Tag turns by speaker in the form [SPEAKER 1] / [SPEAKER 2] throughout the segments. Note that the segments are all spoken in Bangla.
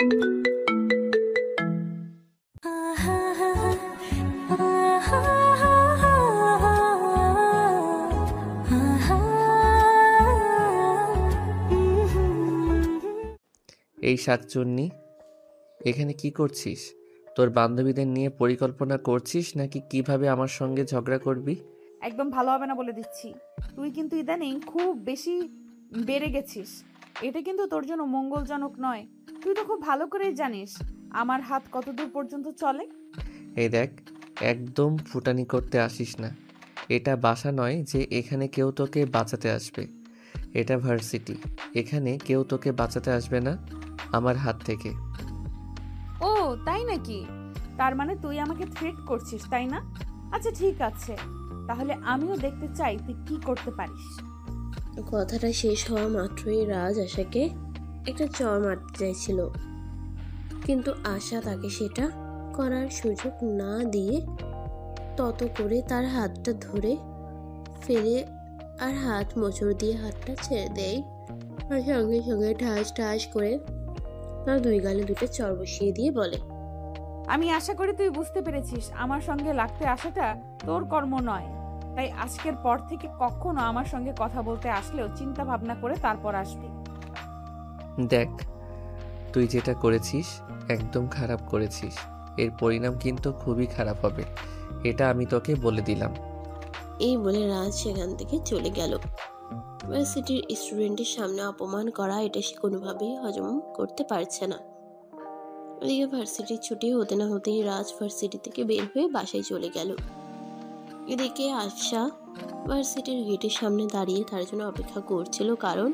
[SPEAKER 1] এই শাকচুন্নি, এখানে কি করছিস? তোর বান্ধবীদের নিয়ে পরিকল্পনা করছিস নাকি কিভাবে আমার সঙ্গে ঝগড়া করবি?
[SPEAKER 2] একদম ভালো হবে না বলে দিচ্ছি। তুই কিন্তু ইদানিং খুব বেশি বেড়ে গেছিস। এটা কিন্তু তোর জন্য মঙ্গলজনক নয়। তুই তো খুব ভালো করেই জানিস আমার হাত কতদূর পর্যন্ত চলে।
[SPEAKER 1] এই দেখ, একদম ফুটানি করতে আসিস না। এটা বাসা নয় যে এখানে কেউ তোকে বাঁচাতে আসবে। এটা ভার্সিটি, এখানে কেউ তোকে বাঁচাতে আসবে না আমার হাত থেকে।
[SPEAKER 2] ও তাই নাকি? তার মানে তুই আমাকে থ্রেট করছিস, তাই না? আচ্ছা ঠিক আছে, তাহলে আমিও দেখতে চাই তুই কি করতে পারিস।
[SPEAKER 3] কথাটা শেষ হওয়া মাত্রই রাজ আশাকে একটা চড় মারতে চাইছিল, কিন্তু আশা তাকে সেটা করার সুযোগ না দিয়ে তত করে তার হাতটা ধরে ফেলে আর হাত মোচড় দিয়ে হাতটা ছেড়ে দেয়। আর সঙ্গে সঙ্গে ঠাস ঠাস করে তার দুই গালে দুটো চড় বসিয়ে দিয়ে বলে,
[SPEAKER 2] আমি আশা করি তুই বুঝতে পেরেছিস আমার সঙ্গে লাগতে আসাটা তোর কর্ম নয়। তাই আজকের পর থেকে কখনো আমার সঙ্গে কথা বলতে আসলেও চিন্তা ভাবনা করে তারপর আসবি।
[SPEAKER 1] দেখ, তুই যেটা করেছিস একদম খারাপ করেছিস। এর পরিণাম কিন্তু খুবই খারাপ হবে, এটা আমি তোকে বলে দিলাম।
[SPEAKER 3] এই বলে রাজ সেখান থেকে চলে গেল। ভার্সিটির স্টুডেন্টের সামনে অপমান করা এটা সে কোনোভাবেই হজম করতে পারছে না। ওদিকে ভার্সিটির ছুটি হতে না হতেই রাজ ভার্সিটি থেকে বের হয়ে বাসায় চলে গেল। এদিকে আশা ভার্সিটির গেটের সামনে দাঁড়িয়ে তার জন্য অপেক্ষা করছিল, কারণ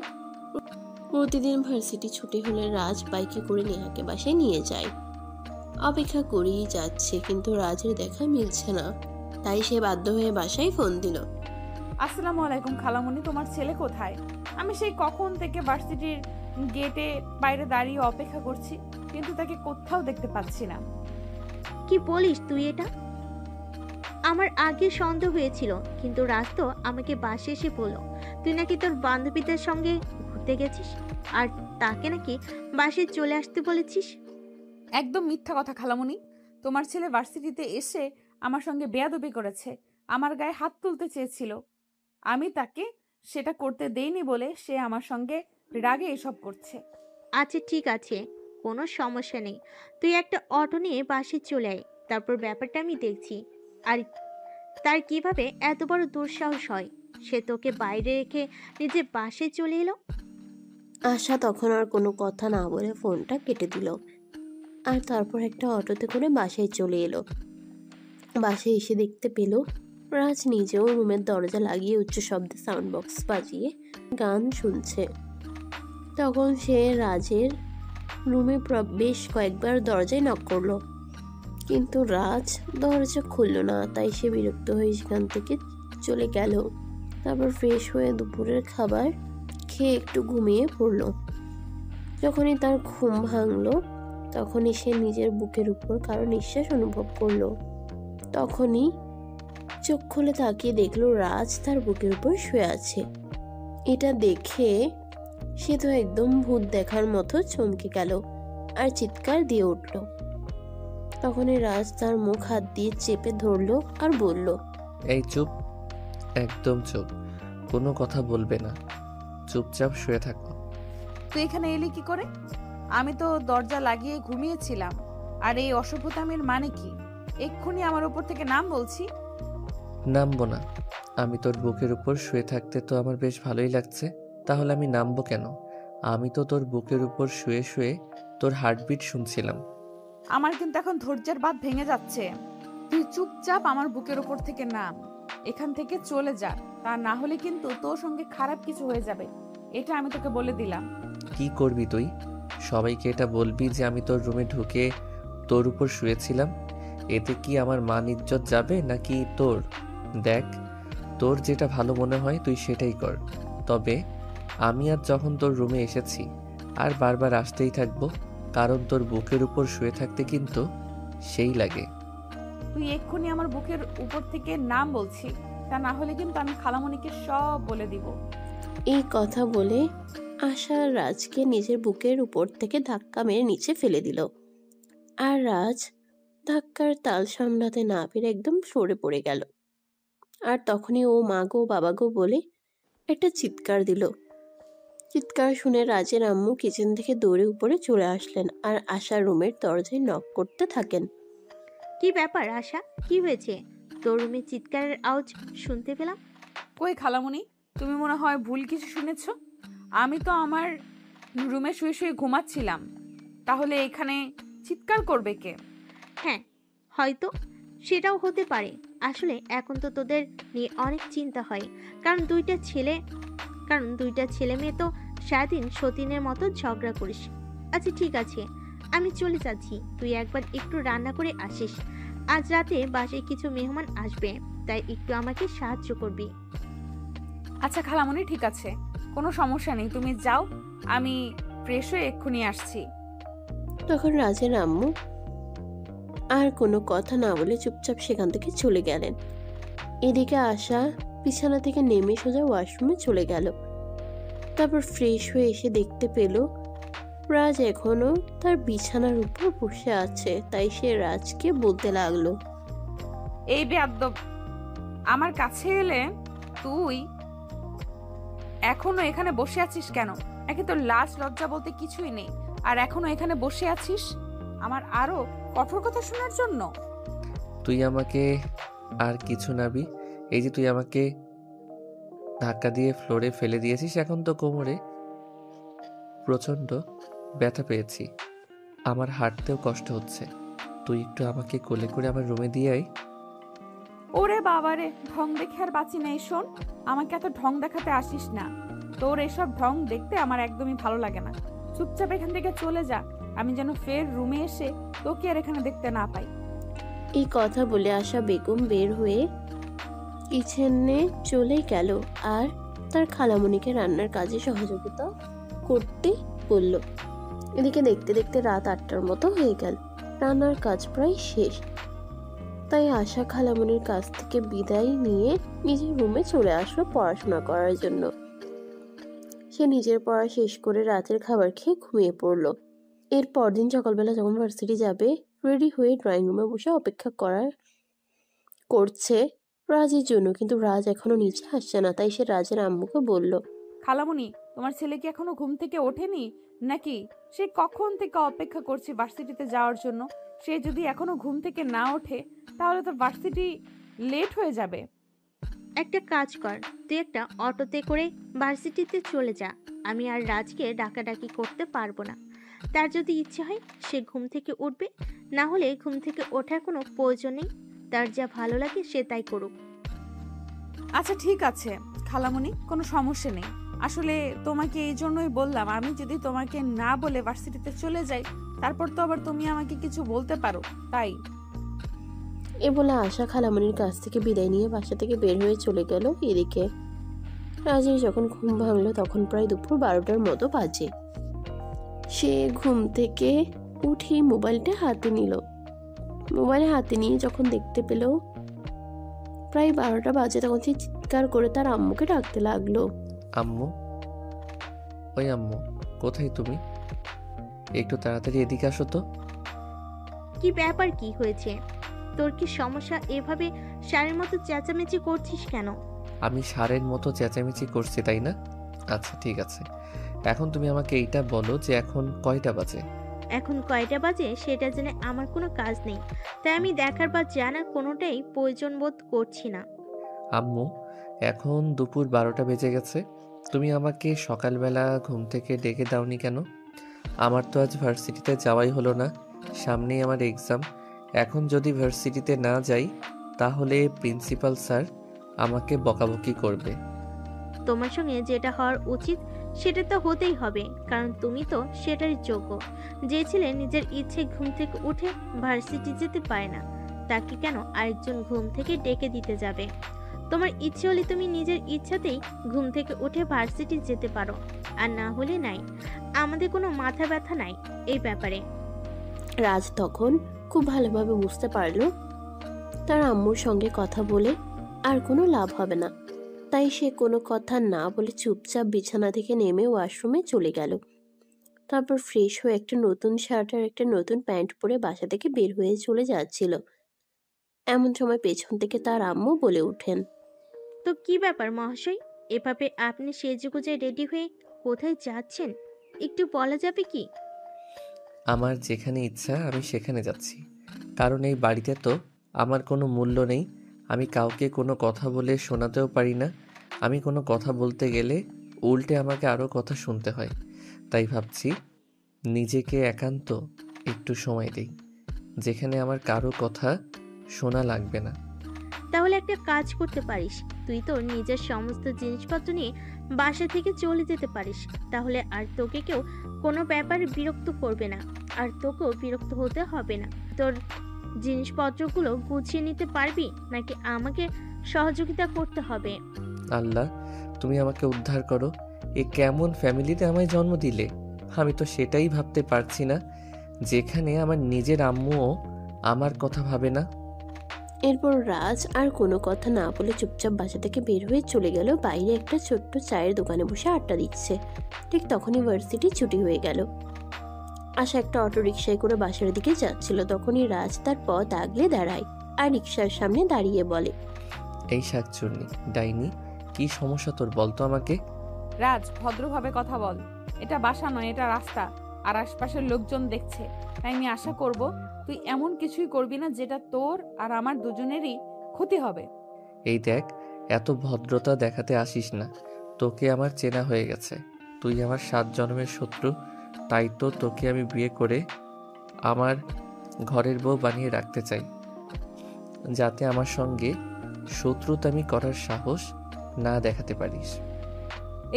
[SPEAKER 3] প্রতিদিন ভার্সিটি ছুটি হলে রাজ বাইকে করে নেহাকে বাসায় নিয়ে যায়। অপেক্ষা করেই যাচ্ছে, কিন্তু রাজের দেখা মিলছে না। তাই সে বাধ্য হয়ে বাসায় ফোন দিল।
[SPEAKER 2] আসসালামু আলাইকুম খালামণি, তোমার ছেলে কোথায়? আমি সেই কখন থেকে ভার্সিটির গেটে বাইরে দাঁড়িয়ে অপেক্ষা করছি, কিন্তু তাকে কোথাও দেখতে পাচ্ছি না।
[SPEAKER 4] কি বলিস তুই এটা? আমার আগে সন্দেহ হয়েছিল, কিন্তু রাজ তো আমাকে বাসে এসে বললো তুই নাকি তোর বান্ধবীদের সঙ্গে ঘুরতে গেছিস আর তাকে নাকি বাসে চলে আসতে বলেছিস।
[SPEAKER 2] একদম মিথ্যা কথা খালামণি। তোমার ছেলে ভার্সিটিতে এসে আমার সঙ্গে বেয়াদবি করেছে, আমার গায়ে হাত তুলতে চেয়েছিল। আমি তাকে সেটা করতে দেইনি বলে সে আমার সঙ্গে রাগে এসব করছে।
[SPEAKER 4] আচ্ছা ঠিক আছে, কোনো সমস্যা নেই, তুই একটা অটো নিয়ে বাসে চলে আয়, তারপর ব্যাপারটা আমি দেখছি। আর তার কিভাবে এত বড় দুঃসাহস হয়, সে তোকে বাইরে রেখে নিজে বাসে চলে এলো?
[SPEAKER 3] আশা তখন আর কোনো কথা না বলে ফোনটা কেটে দিল, আর তারপর একটা অটোতে করে বাসায় চলে এলো। বাসায় এসে দেখতে পেল রাজ নিজেও রুমের দরজা লাগিয়ে উচ্চ শব্দে সাউন্ড বক্স বাজিয়ে গান শুনছে। তখন সে রাজের রুমে বেশ কয়েকবার দরজায় নক করলো, কিন্তু রাজ দরজা খুলল না। তাই সে বিরক্ত হয়ে সেখান থেকে চলে গেল। তারপর ফ্রেশ হয়ে দুপুরের খাবার খেয়ে একটু ঘুমিয়ে পড়ল। যখনই তার ঘুম ভাঙলো তখনই সে নিজের বুকের উপর কারো নিঃশ্বাস অনুভব করলো। তখনই চোখ খুলে তাকিয়ে দেখলো রাজ তার বুকের উপর শুয়ে আছে। এটা দেখে সে তো একদম ভূত দেখার মতো চমকে গেল আর চিৎকার দিয়ে উঠল। তখনই রাজ তার মুখ হাত দিয়ে চেপে ধরলো আর বলল,
[SPEAKER 1] এই চুপ, একদম চুপ, কোনো কথা বলবে না, চুপচাপ শুয়ে থাকো।
[SPEAKER 2] তুই এখানে এলি কি করে? আমি তো দরজা লাগিয়ে ঘুমিয়েছিলাম। আর এই অসভ্যতামের মানে কি? এক্ষুনি আমার উপর থেকে নাম বলছি।
[SPEAKER 1] নামবো না? আমি তোর বুকের উপর শুয়ে থাকতে তো আমার বেশ ভালোই লাগছে, তাহলে আমি নামবো কেন? আমি তো তোর বুকের উপর শুয়ে শুয়ে তোর হার্টবিট শুনছিলাম।
[SPEAKER 2] আমার কিন্তু এখন ধৈর্যের বাঁধ ভেঙে যাচ্ছে। তুই চুপচাপ আমার বুকের উপর থেকে নাম, এখান থেকে চলে যা, তা না হলে কিন্তু তোর সঙ্গে খারাপ কিছু হয়ে যাবে, এটা আমি তোকে বলে দিলাম।
[SPEAKER 1] কি করবি তুই? সবাইকে এটা বলবি যে আমি তোর রুমে ঢুকে তোর উপর শুয়েছিলাম? এতে কি আমার মান ইজ্জত যাবে নাকি তোর? দেখ, তোর যেটা ভালো মনে হয় তুই সেটাই কর। তবে আমি আর যখন তোর রুমে এসেছি আর বারবার আসতেই থাকবো, কারণ তোর বুকের উপর শুয়ে থাকতে কিন্তু সেই লাগে।
[SPEAKER 2] তুই এক্ষুনি আমার বুকের উপর থেকে নাম বলছি, তা না হলে কিন্তু আমি খালামণিকে সব বলে দিব।
[SPEAKER 3] এই কথা বলে আশা রাজকে নিজের বুকের উপর থেকে ধাক্কা মেরে নিচে ফেলে দিল। আর রাজ ধাক্কার তাল সামলাতে না পেরে একদম সরে পড়ে গেল। আর তখনই ও মা গো বাবা গো বলে একটা চিৎকার দিল। চিৎকার শুনে রাজের আম্মু কিচেন থেকে দৌড়ে উপরে চলে আসলেন আর আশার রুমের দরজায় নক করতে থাকেন।
[SPEAKER 4] কি ব্যাপার আশা, কি হয়েছে? তোর রুমে চিৎকারের আওয়াজ শুনতে পেলাম।
[SPEAKER 2] কই খালামুনি, তুমি মনে হয় ভুল কিছু শুনেছ। আমি তো আমার রুমে শুয়ে শুয়ে ঘুমাচ্ছিলাম, তাহলে এখানে চিৎকার করবে কে?
[SPEAKER 4] হ্যাঁ, হয়তো সেটাও হতে পারে। আসলে এখন তো তোদের নিয়ে অনেক চিন্তা হয়, কারণ দুইটা ছেলে মেয়ে তো সারাদিন সতীনের মতো ঝগড়া করিস। আচ্ছা ঠিক আছে, আমি চলে যাচ্ছি, তুই একবার একটু রান্না করে আসিস। আজ রাতে বাসায় কিছু মেহমান আসবে, তাই একটু আমাকে সাহায্য করবি।
[SPEAKER 2] আচ্ছা খালামুনি, ঠিক আছে, কোনো সমস্যা নেই, তুমি যাও, আমি ফ্রেশ হয়ে এক্ষুনি আসছি।
[SPEAKER 3] তখন রাজের আম্মু আর কোনো কথা না বলে চুপচাপ সেখান থেকে চলে গেলেন। এদিকে আশা বিছানা থেকে নেমে সোজা ওয়াশরুমে চলে গেল। তারপর ফ্রেশ হয়ে এসে দেখতে পেল রাজ এখনো তার বিছানার উপর বসে আছে। তাই সে রাজকে বলতে লাগলো,
[SPEAKER 2] এই বেয়াদ্দব, আমার কাছে এলে তুই এখনো এখানে বসে আছিস কেন? একে তোর লাজ লজ্জা বলতে কিছুই নেই, আর এখনো এখানে বসে আছিস আমার আরো কঠোর কথা শোনার জন্য?
[SPEAKER 1] তুই আমাকে আর কিছু নাবি, এই যে তুই আমাকে ধাক্কা দিয়ে ফ্লোরে ফেলে দিয়েছিস, এখন তো কোমরে প্রচন্ড ব্যথা পেয়েছি, আমার হাঁটতেও কষ্ট হচ্ছে। তুই একটু আমাকে কোলে করে আমার রুমে দিয়ে আয়।
[SPEAKER 2] ওরে বাবারে, ঢং দেখে আর বাঁচি নেই। শোন, আমাকে এত ঢং দেখাতে আসিস না, তোর এসব ঢং দেখতে আমার একদমই ভালো লাগে না। চুপচাপ এখান থেকে চলে যা, আমি যেন ফের রুমে এসে তোকে আর এখানে দেখতে না পাই।
[SPEAKER 3] এই কথা বলে আশা বেগম বের হয়ে কিচেনে চলে গেল আর তার খালামণিকে রান্নার কাজে সহযোগিতা করতে বলল। এদিকে দেখতে দেখতে রাত 8টার মতো হয়ে গেল। রান্নার কাজ প্রায় শেষ, তাই আশা খালামণির কাছ থেকে বিদায় নিয়ে নিজের রুমে চলে আসলো পড়াশোনা করার জন্য। সে নিজের পড়া শেষ করে রাতের খাবার খেয়ে ঘুমিয়ে পড়ল। এর পরদিন সকালবেলা যখন ভার্সিটি যাবে, রেডি হয়ে ড্রয়িং রুমে বসে অপেক্ষা করছে রাজের জন্য, কিন্তু রাজ এখনো নিচে আসছে না। তাই সে রাজের আম্মুকে বলল,
[SPEAKER 2] খালামুনি, তোমার ছেলে কি এখনো ঘুম থেকে ওঠেনি নাকি? সে কখন থেকে অপেক্ষা করছে ভার্সিটিতে যাওয়ার জন্য। সে যদি এখনো ঘুম থেকে না ওঠে তাহলে তো ভার্সিটি লেট হয়ে যাবে।
[SPEAKER 4] একটা কাজ কর, তুই একটা অটোতে করে ভার্সিটিতে চলে যা। আমি আর রাজকে ডাকাডাকি করতে পারবো না। তার যদি ইচ্ছে হয় সে ঘুম থেকে উঠবে, না হলে ঘুম থেকে ওঠার কোনো প্রয়োজন নেই। তার যা ভালো লাগে সে তাই করুক।
[SPEAKER 2] আচ্ছা ঠিক আছে খালামুনি, কোনো সমস্যা নেই। আসলে তোমাকে এই জন্যই বললাম, আমি যদি তোমাকে না বলে ভার্সিটিতে চলে যাই তারপর তো আবার তুমি আমাকে কিছু বলতে পারো, তাই।
[SPEAKER 3] এ বলে আশা খালামণির কাছ থেকে বিদায় নিয়ে বাসা থেকে বের হয়ে চলে গেল। এদিকে রাজের যখন ঘুম ভাঙলো তখন প্রায় দুপুর 12টার মতো বাজে। সে ঘুম থেকে উঠে মোবাইলটা হাতে নিল। মোবাইল হাতে নিয়ে যখন দেখতে পেল প্রায় 12টা বাজে, তখন সে চিৎকার করে তার আম্মুকে ডাকতে লাগলো,
[SPEAKER 1] আম্মু, ওই আম্মু, কোথায় তুমি? একটু তাড়াতাড়ি এদিকে আসো তো।
[SPEAKER 4] কি ব্যাপার, কি হয়েছে? তোর কি সমস্যা? এভাবে সারের মতো চেঁচামেচি করছিস কেন?
[SPEAKER 1] আমি ষাঁড়ের মতো চেঁচামেচি করছি তাই না? আচ্ছা ঠিক আছে, এখন তুমি আমাকে এইটা বলো যে এখন কয়টা বাজে?
[SPEAKER 4] এখন কয়টা বাজে সেটা জেনে আমার কোনো কাজ নেই, তাই আমি দেখার বা জানার কোনোটাই প্রয়োজন বোধ করছি না।
[SPEAKER 1] আম্মু, এখন দুপুর 12টা বেজে গেছে, তুমি আমাকে সকালবেলা ঘুম থেকে ডেকে দাওনি কেন? আমার তো আজ ভার্সিটিতে যাওয়াই হলো না, সামনেই আমার এক্সাম। এখন যদি ভার্সিটিতে না যাই তাহলে প্রিন্সিপাল স্যার আমাকে বকাবকি করবে।
[SPEAKER 4] তোমার সঙ্গে যেটা হওয়ার উচিত সেটা তো হতেই হবে, কারণ তুমি তো সেটার যোগ্য। যে ছেলে নিজের ইচ্ছে ঘুম থেকে উঠে ভার্সিটি যেতে পারে না, তাকে কেন আরেকজন ঘুম থেকে ডেকে দিতে যাবে? তোমার ইচ্ছে হলে তুমি নিজের ইচ্ছাতেই ঘুম থেকে উঠে ভার্সিটি যেতে পারো, আর না হলে নাই। আমাদের কোনো মাথা ব্যথা নাই এই ব্যাপারে।
[SPEAKER 3] রাজ তখন খুব ভালোভাবে বুঝতে পারলো তার আম্মুর সঙ্গে কথা বলে আর কোনো লাভ হবে না। তাই সে কোনো কথা না বলে চুপচাপ বিছানা থেকে নেমে ওয়াশরুমে চলে গেল। তারপর ফ্রেশ হয়ে একটা নতুন শার্ট আর একটা নতুন প্যান্ট পরে বাসা থেকে বের হয়ে চলে যাচ্ছিল। এমন সময় পেছন থেকে তার আম্মু বলে ওঠেন,
[SPEAKER 4] তো কি ব্যাপার মহাশয়, এভাবে আপনি সেজেগুজে রেডি হয়ে কোথায় যাচ্ছেন একটু বলা যাবে কি?
[SPEAKER 1] আমার যেখানে ইচ্ছা আমি সেখানে যাচ্ছি, কারণ এই বাড়িতে তো আমার কোনো মূল্য নেই। আমি কাউকে কোনো কথা বলে শোনাতেও পারি না। আমি কোনো কথা বলতে গেলে উল্টে আমাকে আরও কথা শুনতে হয়। তাই ভাবছি নিজেকে একান্ত একটু সময় দিই, যেখানে আমার কারো কথা শোনা লাগবে না।
[SPEAKER 4] তাহলে একটা কাজ করতে পারিস, তুই তোর নিজের সমস্ত জিনিসপত্র নিয়ে বাসা থেকে চলে যেতে পারিস। তাহলে আর তোকে কেউ কোনো ব্যাপারে বিরক্ত করবে না, আর তোকেও বিরক্ত হতে হবে না। তোর জিনিসপত্রগুলো গুছিয়ে নিতে পারবি নাকি আমাকে সহযোগিতা করতে হবে?
[SPEAKER 1] আল্লাহ, তুমি আমাকে উদ্ধার করো। এ কেমন ফ্যামিলিতে আমায় জন্ম দিলে? আমি তো সেটাই ভাবতে পারছি না, যেখানে আমার নিজের আম্মুও আমার কথা ভাবে না।
[SPEAKER 3] এরপর রাজ আর কোনো কথা না বলে চুপচাপ বাসা থেকে বের হয়ে চলে গেল। বাইরে একটা ছোট্ট চায়ের দোকানে বসে আড্ডা দিচ্ছে। ঠিক তখনই ভার্সিটি ছুটি হয়ে গেল। আশা একটা অটো রিকশায় করে বাসার দিকে যাচ্ছিল। তখনই রাজ তার পথ আগলে দাঁড়ায় আর রিকশার সামনে দাঁড়িয়ে বলে,
[SPEAKER 1] এই শাকচুন্নি ডাইনি, কি সমস্যা তোর বলতো আমাকে?
[SPEAKER 2] রাজ, ভদ্রভাবে কথা বল। এটা বাসা নয়, এটা রাস্তা, আর আশপাশের লোকজন দেখছে। তাই আমি আশা করব তুই এমন কিছুই করবি না যেটা তোর আর আমার দুজনেরই ক্ষতি হবে।
[SPEAKER 1] এই দেখ, এত ভদ্রতা দেখাতে আসিস না। তোকে আমার চেনা হয়ে গেছে। তুই আমার 7 জন্মের শত্রু। তাই তো তোকে আমি বিয়ে করে আমার ঘরের বউ বানিয়ে রাখতে চাই, যাতে আমার সঙ্গে শত্রুতামি করার সাহস না দেখাতে পারিস।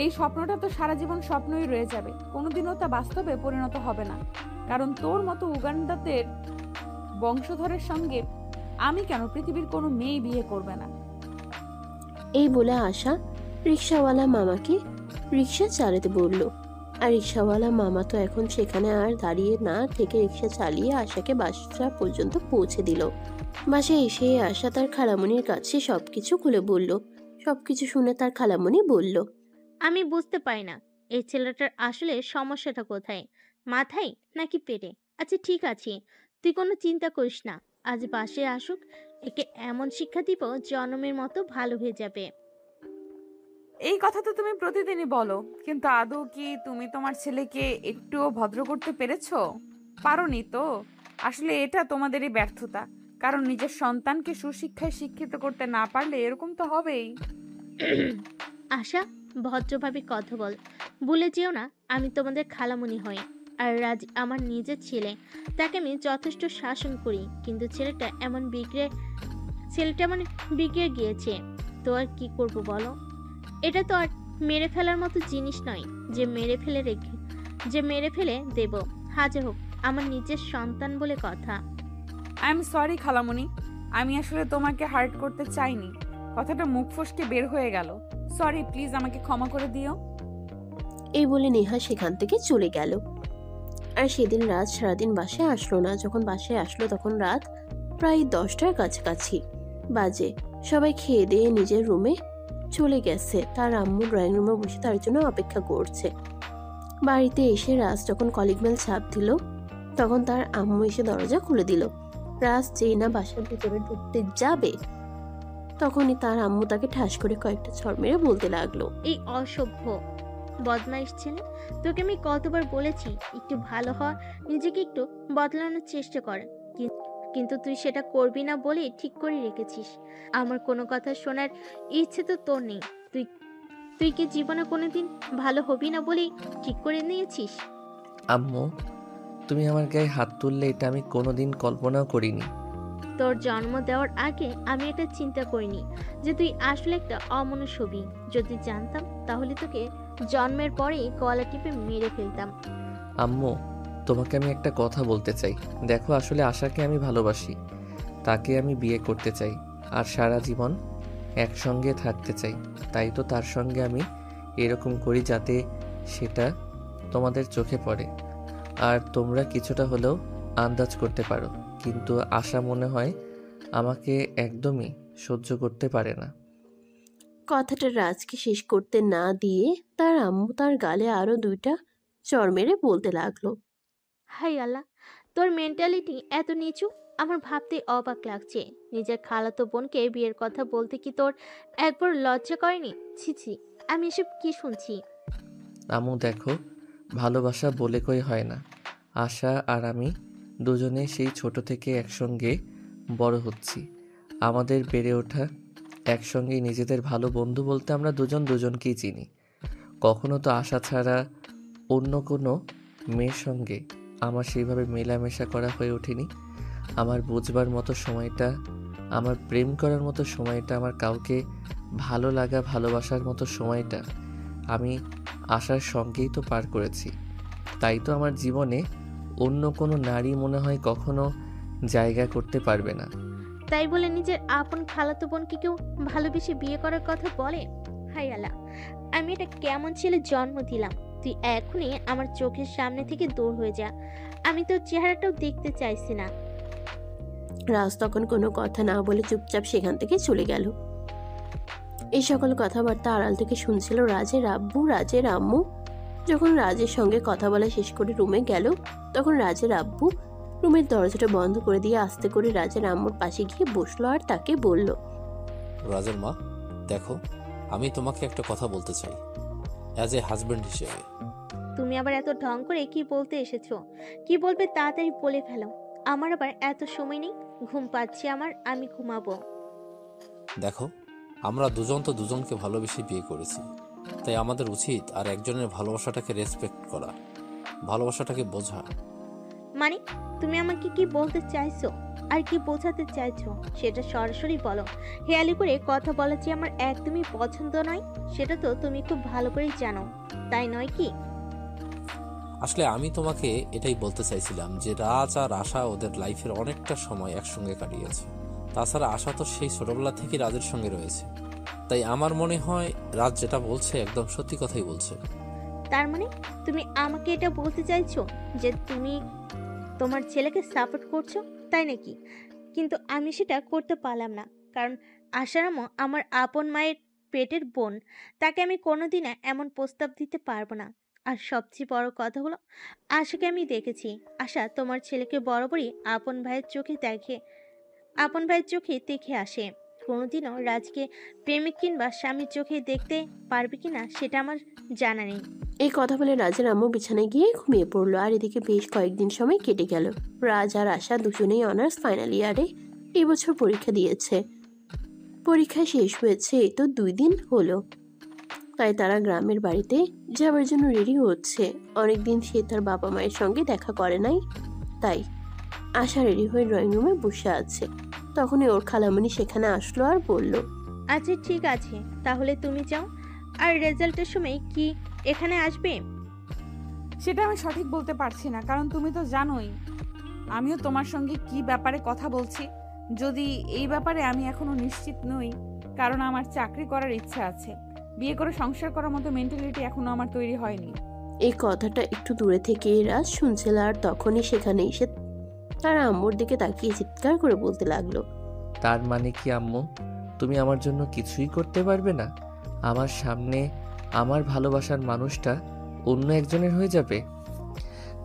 [SPEAKER 2] এই স্বপ্নটা তো সারা জীবন স্বপ্নই রয়ে যাবে, কোনোদিনও তা বাস্তবে পরিণত হবে না। কারণ তোর মতো উগান্ডাতের বংশধরের সঙ্গে আমি কেন, পৃথিবীর কোনো মেয়ে বিয়ে করবে না।
[SPEAKER 3] এই বলে আশা রিকশাওয়ালা মামাকে রিকশা চালাতে বলল। আর রিকশাওয়ালা মামা তো এখন সেখানে আর দাঁড়িয়ে না থেকে রিকশা চালিয়ে আশাকে বাসা পর্যন্ত পৌঁছে দিল। বাসায় এসে আশা তার খালামণির কাছে সবকিছু খুলে বলল। সবকিছু শুনে তার খালামণি বলল,
[SPEAKER 4] আমি বুঝতে পারি না এই ছেলেটার আসলে সমস্যাটা কোথায়, মাথায় নাকি পেটে? আচ্ছা ঠিক আছে, তুই কোনো চিন্তা করিস না, আজ বাসে আসুক, একে এমন শিক্ষা দিব জনমের মতো ভালো হয়ে যাবে।
[SPEAKER 2] এই কথা তো তুমি প্রতিদিনই বলো, কিন্তু আদৌ কি তুমি তোমার ছেলেকে একটুও ভদ্র করতে পেরেছো? পারোনি তো। আসলে এটা তোমাদেরই ব্যর্থতা, কারণ নিজের সন্তানকে সুশিক্ষায় শিক্ষিত করতে না পারলে এরকম তো হবেই।
[SPEAKER 4] আশা, ভদ্রভাবে কথা বল, ভুলে যেও না আমি তোমাদের খালামণি হই। আর রাজ আমার নিজের ছেলে, তাকে আমি যথেষ্ট শাসন করি, কিন্তু ছেলেটা মানে বিগড়ে গিয়েছে। তো আর কি করব বলো? এটা তো আর মেরে ফেলার মতো জিনিস নয় যে মেরে ফেলে দেব। হাজার হোক আমার নিজের সন্তান বলে কথা।
[SPEAKER 2] আই এম সরি খালামণি, আমি আসলে তোমাকে হার্ট করতে চাইনি, কথাটা মুখ ফসকে বের হয়ে গেল। সরি, প্লিজ আমাকে ক্ষমা করে দিও।
[SPEAKER 3] এই বলে নেহা সেখান থেকে চলে গেল। আর সেদিন রাত সারাদিন বাসায় আসলো না। যখন বাসায় আসলো তখন রাত প্রায় 10টার কাছাকাছি বাজে। সবাই খেয়ে দিয়ে নিজের রুমে চলে গেছে। তার আম্মু ড্রয়িং রুমে বসে তার জন্য অপেক্ষা করছে। বাড়িতে এসে রাজ যখন কলিং বেল চাপ দিল তখন তার আম্মু এসে দরজা খুলে দিল। রাজ যেই না বাসার ভিতরে ঢুকতে যাবে তখনই তার আম্মু তাকে ঠাস করে কয়েকটা ছড় মেরে বলতে লাগলো,
[SPEAKER 4] এই অসভ্য বদমাইশ ছেলে, তোকে আমি কতবার বলেছি একটু ভালো হ, নিজেকে একটু বদলানোর চেষ্টা কর, কিন্তু তুই সেটা করবি না বলেই ঠিক করে রেখেছিস। আমার কোনো কথা শোনার ইচ্ছে তো তোর নেই। তুই তুই কি জীবনে কোনোদিন ভালো হবি না বলেই ঠিক করে নিয়েছিস?
[SPEAKER 1] আম্মু, তুমি আমার গায়ে হাত তুললে এটা আমি কোনোদিন কল্পনাও করিনি।
[SPEAKER 4] তোর জন্ম দেওয়ার আগে আমি এটা চিন্তা করিনি যে তুই আসলে একটা অমনুষ্য হবি। যদি জানতাম তাহলে তোকে জন্মের পরেই গলা টিপে মেরে ফেলতাম।
[SPEAKER 1] আম্মু, তোমাকে আমি একটা কথা বলতে চাই। দেখো, আসলে আশাকে আমি ভালোবাসি, তাকে আমি বিয়ে করতে চাই আর সারা জীবন একসঙ্গে থাকতে চাই। তাই তো তার সঙ্গে আমি এরকম করি, যাতে সেটা তোমাদের চোখে পড়ে আর তোমরা কিছুটা হলেও আন্দাজ করতে পারো। কিন্তু আশা মনে হয় আমাকে একদমই সহ্য করতে পারে না।
[SPEAKER 3] কথাটা রাজকে শেষ করতে না দিয়ে তার আম্মু তার গালে আরো 2টা চড় মেরে বলতে লাগলো।
[SPEAKER 4] হাই আল্লাহ, তোর মেন্টালিটি এত নিচু, আমার ভাবতে অবাক লাগছে। নিজের খালাতো বোনকে বিয়ের কথা বলতে কি তোর একবার লজ্জা করেনি? ছি ছি, আমি এসব কি শুনছি?
[SPEAKER 1] আম্মু দেখো, ভালোবাসা বলে কই হয় না। আশা আর আমি দুজনে সেই ছোট থেকে একসঙ্গে বড় হচ্ছি। আমাদের বেড়ে ওঠা একসঙ্গেই। নিজেদের ভালো বন্ধু বলতে আমরা দুজন দুজনকেই চিনি। কখনো তো আশা ছাড়া অন্য কোনো মেয়ের সঙ্গে আমার সেইভাবে মেলামেশা করা হয়ে ওঠেনি। আমার বুঝবার মতো সময়টা, আমার প্রেম করার মতো সময়টা, আমার কাউকে ভালো লাগা ভালোবাসার মতো সময়টা আমি আশার সঙ্গেই তো পার করেছি। তাই তো আমার জীবনে অন্য কোনো নারী মনে হয় কখনো জায়গা করতে পারবে না।
[SPEAKER 4] তাই বলে নিজের আপন খালাতো বোনকে কেউ ভালোবেসে বিয়ে করার কথা বলে? হাই আল্লাহ, আমি এটা কেমন ছেলে জন্ম দিলাম? তুই এখনই আমার চোখের সামনে থেকে দূর হয়ে যা, আমি তোর চেহারাটাও দেখতে চাইছি না।
[SPEAKER 3] রাজ তখন কোনো কথা না বলে চুপচাপ সেখান থেকে চলে গেল। এই সকল কথাবার্তা আড়াল থেকে শুনছিল রাজের আব্বু, রাজের আম্মু। যখন রাজের সঙ্গে কথা বলা শেষ করে রুমে গেল, তখন রাজের আব্বু রুমের দরজাটা বন্ধ করে দিয়ে আস্তে করে রাজের আম্মুর পাশে গিয়ে বসলো আর তাকে বলল,
[SPEAKER 5] রাজের মা, দেখো, আমি তোমাকে একটা কথা বলতে চাই, অ্যাজ এ হাজব্যান্ড হিসেবে।
[SPEAKER 4] তুমি আবার এত ঢং করে কি বলতে এসেছো? কি বলবে তাড়াতাড়ি বলে ফেলো, আমার আবার এত সময় নেই, ঘুম পাচ্ছে আমার, আমি ঘুমাবো।
[SPEAKER 5] দেখো, আমরা দুজন তো দুজনকে ভালোবেসে বিয়ে করেছি, তাই আমাদের উচিত আর একজনের ভালোবাসাটাকে রেসপেক্ট করা, ভালোবাসাটাকে বোঝা।
[SPEAKER 4] মানে তুমি আমাকে কি বলতে চাইছো আর কি বোঝাতে চাইছো সেটা সরাসরি বলো। হেয়ালি করে কথা বলা যে আমার একদমই পছন্দ নয়, সেটা তো তুমি খুব ভালো করেই জানো, তাই নয় কি?
[SPEAKER 5] আসলে আমি তোমাকে এটাই বলতে চাইছিলাম যে রাজ আর আশা ওদের লাইফের অনেকটা সময় একসঙ্গে কাটিয়েছে। তাছাড়া আশা তো সেই ছোটবেলা থেকে রাজের সঙ্গে রয়েছে, তাই আমার মনে হয় রাজ যেটা বলছে একদম সত্যি কথাই বলছে।
[SPEAKER 4] তার মানে তুমি আমাকে এটা বলতে চাইছো যে তুমি তোমার ছেলেকে সাপোর্ট করছো, তাই নাকি? কিন্তু আমি সেটা করতে পারলাম না, কারণ আশারামও আমার আপন মায়ের পেটের বোন, তাকে আমি কোনোদিনও এমন প্রস্তাব দিতে পারবো না। আর সবচেয়ে বড় কথা হলো, আশাকে আমি দেখেছি, আশা তোমার ছেলেকে বরাবরই আপন ভাইয়ের চোখে দেখে আসে। কোনোদিনও রাজকে প্রেমিক কিংবা স্বামীর চোখে দেখতে পারবে কিনা সেটা আমার জানা নেই।
[SPEAKER 3] এই কথা বলে রাজের আম্মু বিছানায় গিয়ে ঘুমিয়ে পড়লো। আর এদিকে বেশ কয়েকদিন সময় কেটে গেল। রাজ আর আশা দুজনেই অনার্স ফাইনাল ইয়ারে এবছর পরীক্ষা দিয়েছে। পরীক্ষা শেষ হয়েছে এই তো 2 দিন হলো, তাই তারা গ্রামের বাড়িতে যাওয়ার জন্য রেডি হচ্ছে। অনেকদিন সে তার বাবা মায়ের সঙ্গে দেখা করে নাই, তাই আশা রেডি হয়ে ড্রয়িং রুমে বসে আছে। তখনই ওর খালামণি সেখানে আসলো আর বলল,
[SPEAKER 4] আচ্ছা ঠিক আছে, তাহলে তুমি যাও। আর রেজাল্টের সময় কি এখানে আসবে?
[SPEAKER 2] সেটা আমি সঠিক বলতে পারছি না, কারণ তুমি তো জানোই আমিও তোমার সঙ্গে কি ব্যাপারে কথা বলছি। যদি এই ব্যাপারে আমি এখনো নিশ্চিত নই, কারণ আমার চাকরি করার ইচ্ছা আছে। বিয়ে করে সংসার করার মতো মেন্টালিটি এখনো আমার তৈরি হয়নি।
[SPEAKER 3] এই কথাটা একটু দূরে থেকে রাজ শুনছিল আর তখনই সেখানে এসে তার আম্মুর দিকে তাকিয়ে চিৎকার করে বলতে লাগলো,
[SPEAKER 1] তার মানে কি আম্মু, তুমি আমার জন্য কিছুই করতে পারবে না? আমার সামনে আমার ভালোবাসার মানুষটা অন্য একজনের হয়ে যাবে?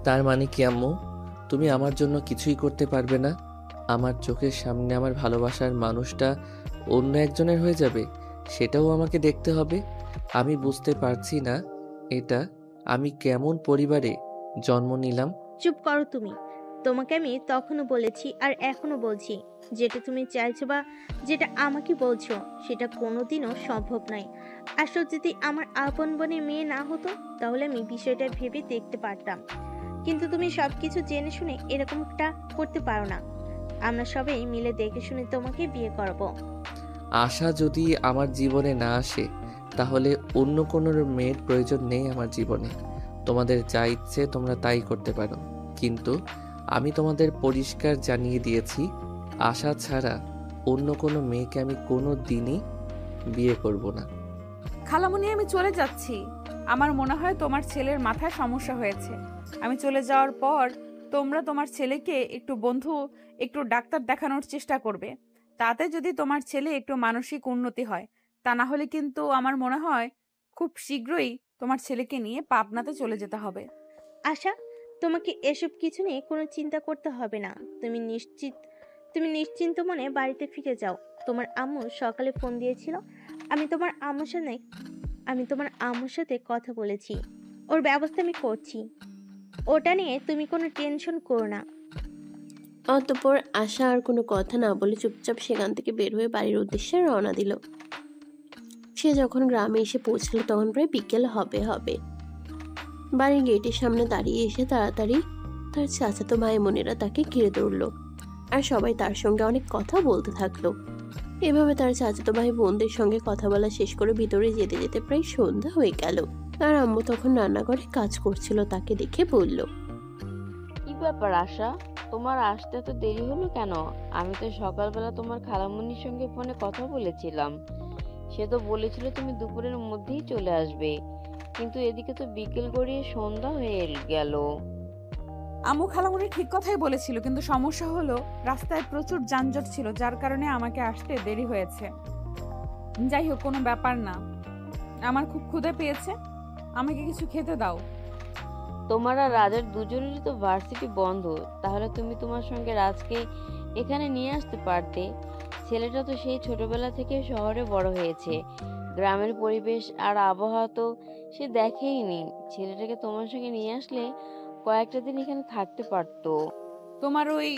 [SPEAKER 1] তার মানে কি আম্মু, তুমি আমার জন্য কিছুই করতে পারবে না? আমার চোখের সামনে আমার ভালোবাসার মানুষটা অন্য একজনের হয়ে যাবে, সেটাও আমাকে দেখতে হবে? আমি বুঝতে পারছি না এটা আমি কেমন পরিবারে জন্ম নিলাম।
[SPEAKER 4] চুপ করো তুমি। তোমাকে আমি তখনও বলেছি আর এখনো বলছি, যেটা তুমি চাইছো বা যেটা আমাকে বলছো সেটা কোনোদিনও সম্ভব নয়। আসলে যদি আমার আপন বোনের মেয়ে না হতো তাহলে আমি বিষয়টা ভেবে দেখতে পারতাম, কিন্তু তুমি সবকিছু জেনে শুনে এরকমটা করতে পারো না। আমরা সবাই মিলে দেখে শুনে তোমাকে বিয়ে করব।
[SPEAKER 1] আশা যদি আমার জীবনে না আসে তাহলে অন্য কোনো মেয়ের প্রয়োজন নেই আমার জীবনে। তোমাদের যা ইচ্ছে তোমরা তাই করতে পারো, কিন্তু আমি তোমাদের পরিষ্কার জানিয়ে দিয়েছি, আশা ছাড়া অন্য কোনো মেয়েকে আমি কোনো দিনই বিয়ে করব না।
[SPEAKER 2] খালামণি, আমি চলে যাচ্ছি। আমার মনে হয় তোমার ছেলের মাথায় সমস্যা হয়েছে। আমি চলে যাওয়ার পর তোমরা তোমার ছেলেকে একটু ডাক্তার দেখানোর চেষ্টা করবে। তাতে যদি তোমার ছেলে একটু মানসিক উন্নতি হয়, তা না হলে কিন্তু আমার মনে হয় খুব শীঘ্রই তোমার ছেলেকে নিয়ে পাবনাতে চলে যেতে হবে।
[SPEAKER 4] আশা, তোমাকে এসব কিছু নিয়ে কোনো চিন্তা করতে হবে না। তুমি নিশ্চিন্ত মনে বাড়িতে ফিরে যাও। তোমার আম্মু সকালে ফোন দিয়েছিল। আমি তোমার আম্মুর সাথে আমি তোমার আম্মুর সাথে কথা বলেছি। ওর ব্যবস্থা আমি করছি। ওটা নিয়ে তুমি কোনো টেনশন করো না।
[SPEAKER 3] অতঃপর আশা আর কোনো কথা না বলে চুপচাপ সেখান থেকে বের হয়ে বাড়ির উদ্দেশ্যে রওনা দিল। সে যখন গ্রামে এসে পৌঁছলো তখন প্রায় বিকেল হবে হবে। বাড়ির গেটের সামনে দাঁড়িয়ে এসে তাড়াতাড়ি তার চাচাতো ভাই বোনেরা তাকে ঘিরে ধরলো, আর সবাই তার সঙ্গে অনেক কথা বলতে থাকলো। এভাবে তার চাচাতো ভাই বোনদের সঙ্গে কথা বলা শেষ করে ভিতরে যেতে যেতে প্রায় সন্ধ্যা হয়ে গেল। আর আম্মু তখন রান্নাঘরে কাজ করছিল, তাকে দেখে বলল,
[SPEAKER 6] কি ব্যাপার আশা, তোমার আসতে তো দেরি হলো কেন? আমি তো সকালবেলা তোমার খালামণির সঙ্গে ফোনে কথা বলেছিলাম। সে তো বলেছিল তুমি দুপুরের মধ্যেই চলে আসবে, কিন্তু এদিকে তো বিকেল গড়িয়ে সন্ধ্যা হয়ে গেল।
[SPEAKER 2] আম্মু খালামুনি ঠিক কথাই বলেছিল, কিন্তু সমস্যা হলো রাস্তায় প্রচুর যানজট ছিল, যার কারণে আমাকে আসতে দেরি হয়েছে। যাই হোক, কোনো ব্যাপার না। আমার খুব ক্ষুধা পেয়েছে, আমাকে কিছু খেতে দাও।
[SPEAKER 6] তোমার আর রাজের দুজনেরই তো ভার্সিটি বন্ধ, তাহলে তুমি তোমার সঙ্গে রাজকে এখানে নিয়ে আসতে পারতে। ছেলেটা তো সেই ছোটবেলা থেকে শহরে বড় হয়েছে, গ্রামের পরিবেশ আর আবহাওয়া তো সে দেখেইনি। ছেলেটাকে তোমার সঙ্গে নিয়ে আসলে কয়েকটা দিন এখানে থাকতে পারতো।
[SPEAKER 2] তোমার ওই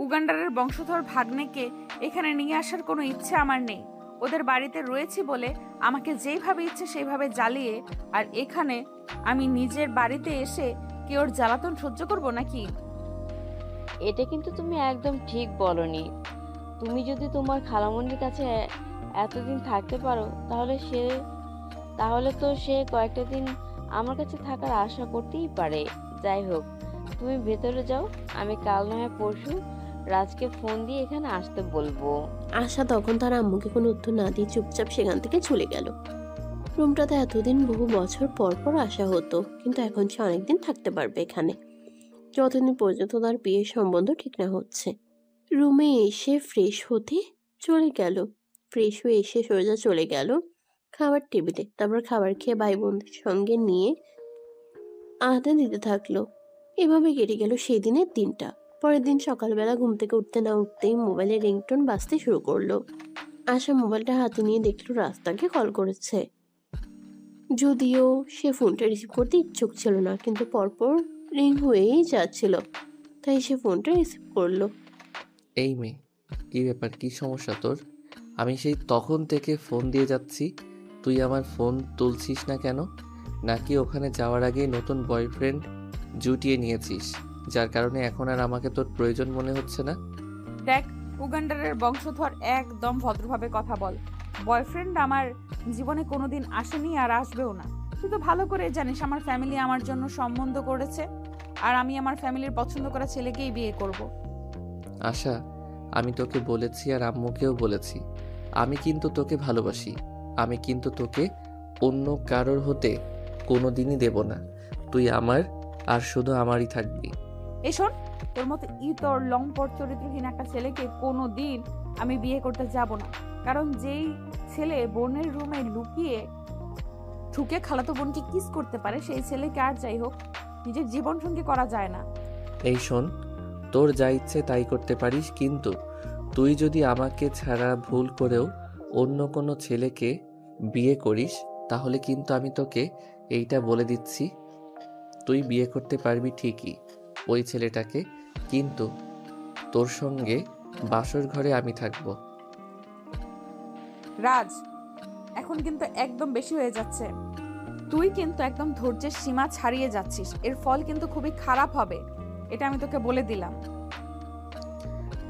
[SPEAKER 2] উগান্ডারের বংশধর ভাগ্নেকে এখানে নিয়ে আসার কোনো ইচ্ছে আমার নেই। ওদের বাড়িতে রয়েছি বলে আমাকে যেইভাবে ইচ্ছে সেইভাবে জ্বালিয়ে, আর এখানে আমি নিজের বাড়িতে এসে কি ওর জ্বালাতন সহ্য করব নাকি?
[SPEAKER 6] এটা কিন্তু তুমি একদম ঠিক বলনি। তুমি যদি তোমার খালামণির কাছে এতদিন থাকতে পারো, তাহলে তো সে কয়েকটা দিন আমার কাছে থাকার আশা করতেই পারে। যাই হোক, তুমি ভেতরে যাও, আমি কাল না হয় পরশু রাজকে ফোন দিয়ে এখানে আসতে বলবো।
[SPEAKER 3] আশা তখন তার আম্মুকে কোনো উত্তর না দিয়ে চুপচাপ সেখান থেকে চলে গেল। রুমটাতে এতদিন বহু বছর পর পর আসা হতো, কিন্তু এখন সে অনেকদিন থাকতে পারবে এখানে, যতদিন পর্যন্ত তার বিয়ের সম্বন্ধ ঠিক না হচ্ছে। রুমে এসে ফ্রেশ হতে চলে গেল। ফ্রেশ হয়ে এসে সোজা চলে গেল খাবার টেবিলে। তারপর খাবার খেয়ে ভাই বোনদের সঙ্গে নিয়ে আড্ডা দিতে থাকলো। এভাবে কেটে গেল সেই দিনের দিনটা। পরের দিন সকালবেলা ঘুম থেকে উঠতে না উঠতেই মোবাইলে রিংটোন বাজতে শুরু করলো। আশা মোবাইলটা হাতে নিয়ে দেখলো রাস্তাকে কল করেছে। যদিও সে ফোনটা রিসিভ করতে ইচ্ছুক ছিল না, কিন্তু পরপর রিং হয়েই যাচ্ছিল, তাই সে ফোনটা রিসিভ করলো।
[SPEAKER 1] এই মেয়ে, কি ব্যাপার, কি সমস্যা তোর? আমি সেই তখন থেকে ফোন দিয়ে যাচ্ছি, তুই আমার ফোন তুলছিস না কেন? নাকি ওখানে যাওয়ার আগেই নতুন বয়ফ্রেন্ড জুটিয়ে নিয়েছিস, যার কারণে এখন আর আমাকে তোর প্রয়োজন মনে হচ্ছে না?
[SPEAKER 2] দেখ, উগান্ডারের বংশধর, একদম ভদ্রভাবে কথা বল। বয়ফ্রেন্ড আমার জীবনে কোনোদিন আসেনি আর আসবেও না। তুই তো ভালো করে জানিস আমার ফ্যামিলি আমার জন্য সম্বন্ধ করেছে, আর আমি আমার ফ্যামিলির পছন্দ করা ছেলেকেই বিয়ে করব।
[SPEAKER 1] আশা, আমি তোকে বলেছি আর আম্মুকেও বলেছি, আমি কিন্তু তোকে ভালোবাসি। আমি কিন্তু তোকে অন্য কারোর হতে কোনোদিনই দেব না। তুই আমার, আর শুধু আমারই থাকবি।
[SPEAKER 2] এই শোন, তোর মতো ইতর লম্পট চরিত্রহীন একটা ছেলেকে কোনোদিন আমি বিয়ে করতে যাব না। কারণ যেই ছেলে বোনের রুমে লুকিয়ে ঢুকে খালাতো বোনকে কিস করতে পারে, সেই ছেলেকে আর যাই হোক নিজের জীবন সঙ্গী করা যায় না।
[SPEAKER 1] এই শোন, তোর যা ইচ্ছে তাই করতে পারিস, কিন্তু তুই যদি আমাকে ছাড়া ভুল করেও অন্য কোনো ছেলেকে বিয়ে করিস, তাহলে কিন্তু আমি তোকে এইটা বলে দিচ্ছি, তুই বিয়ে করতে পারবি ঠিকই ওই ছেলেটাকে, কিন্তু তোর সঙ্গে বাসর ঘরে আমি থাকবো।
[SPEAKER 2] রাজ, এখন কিন্তু একদম বেশি হয়ে যাচ্ছে। তুই কিন্তু একদম ধৈর্যের সীমা ছাড়িয়ে যাচ্ছিস, এর ফল কিন্তু খুবই খারাপ হবে, এটা আমি তোকে বলে দিলাম।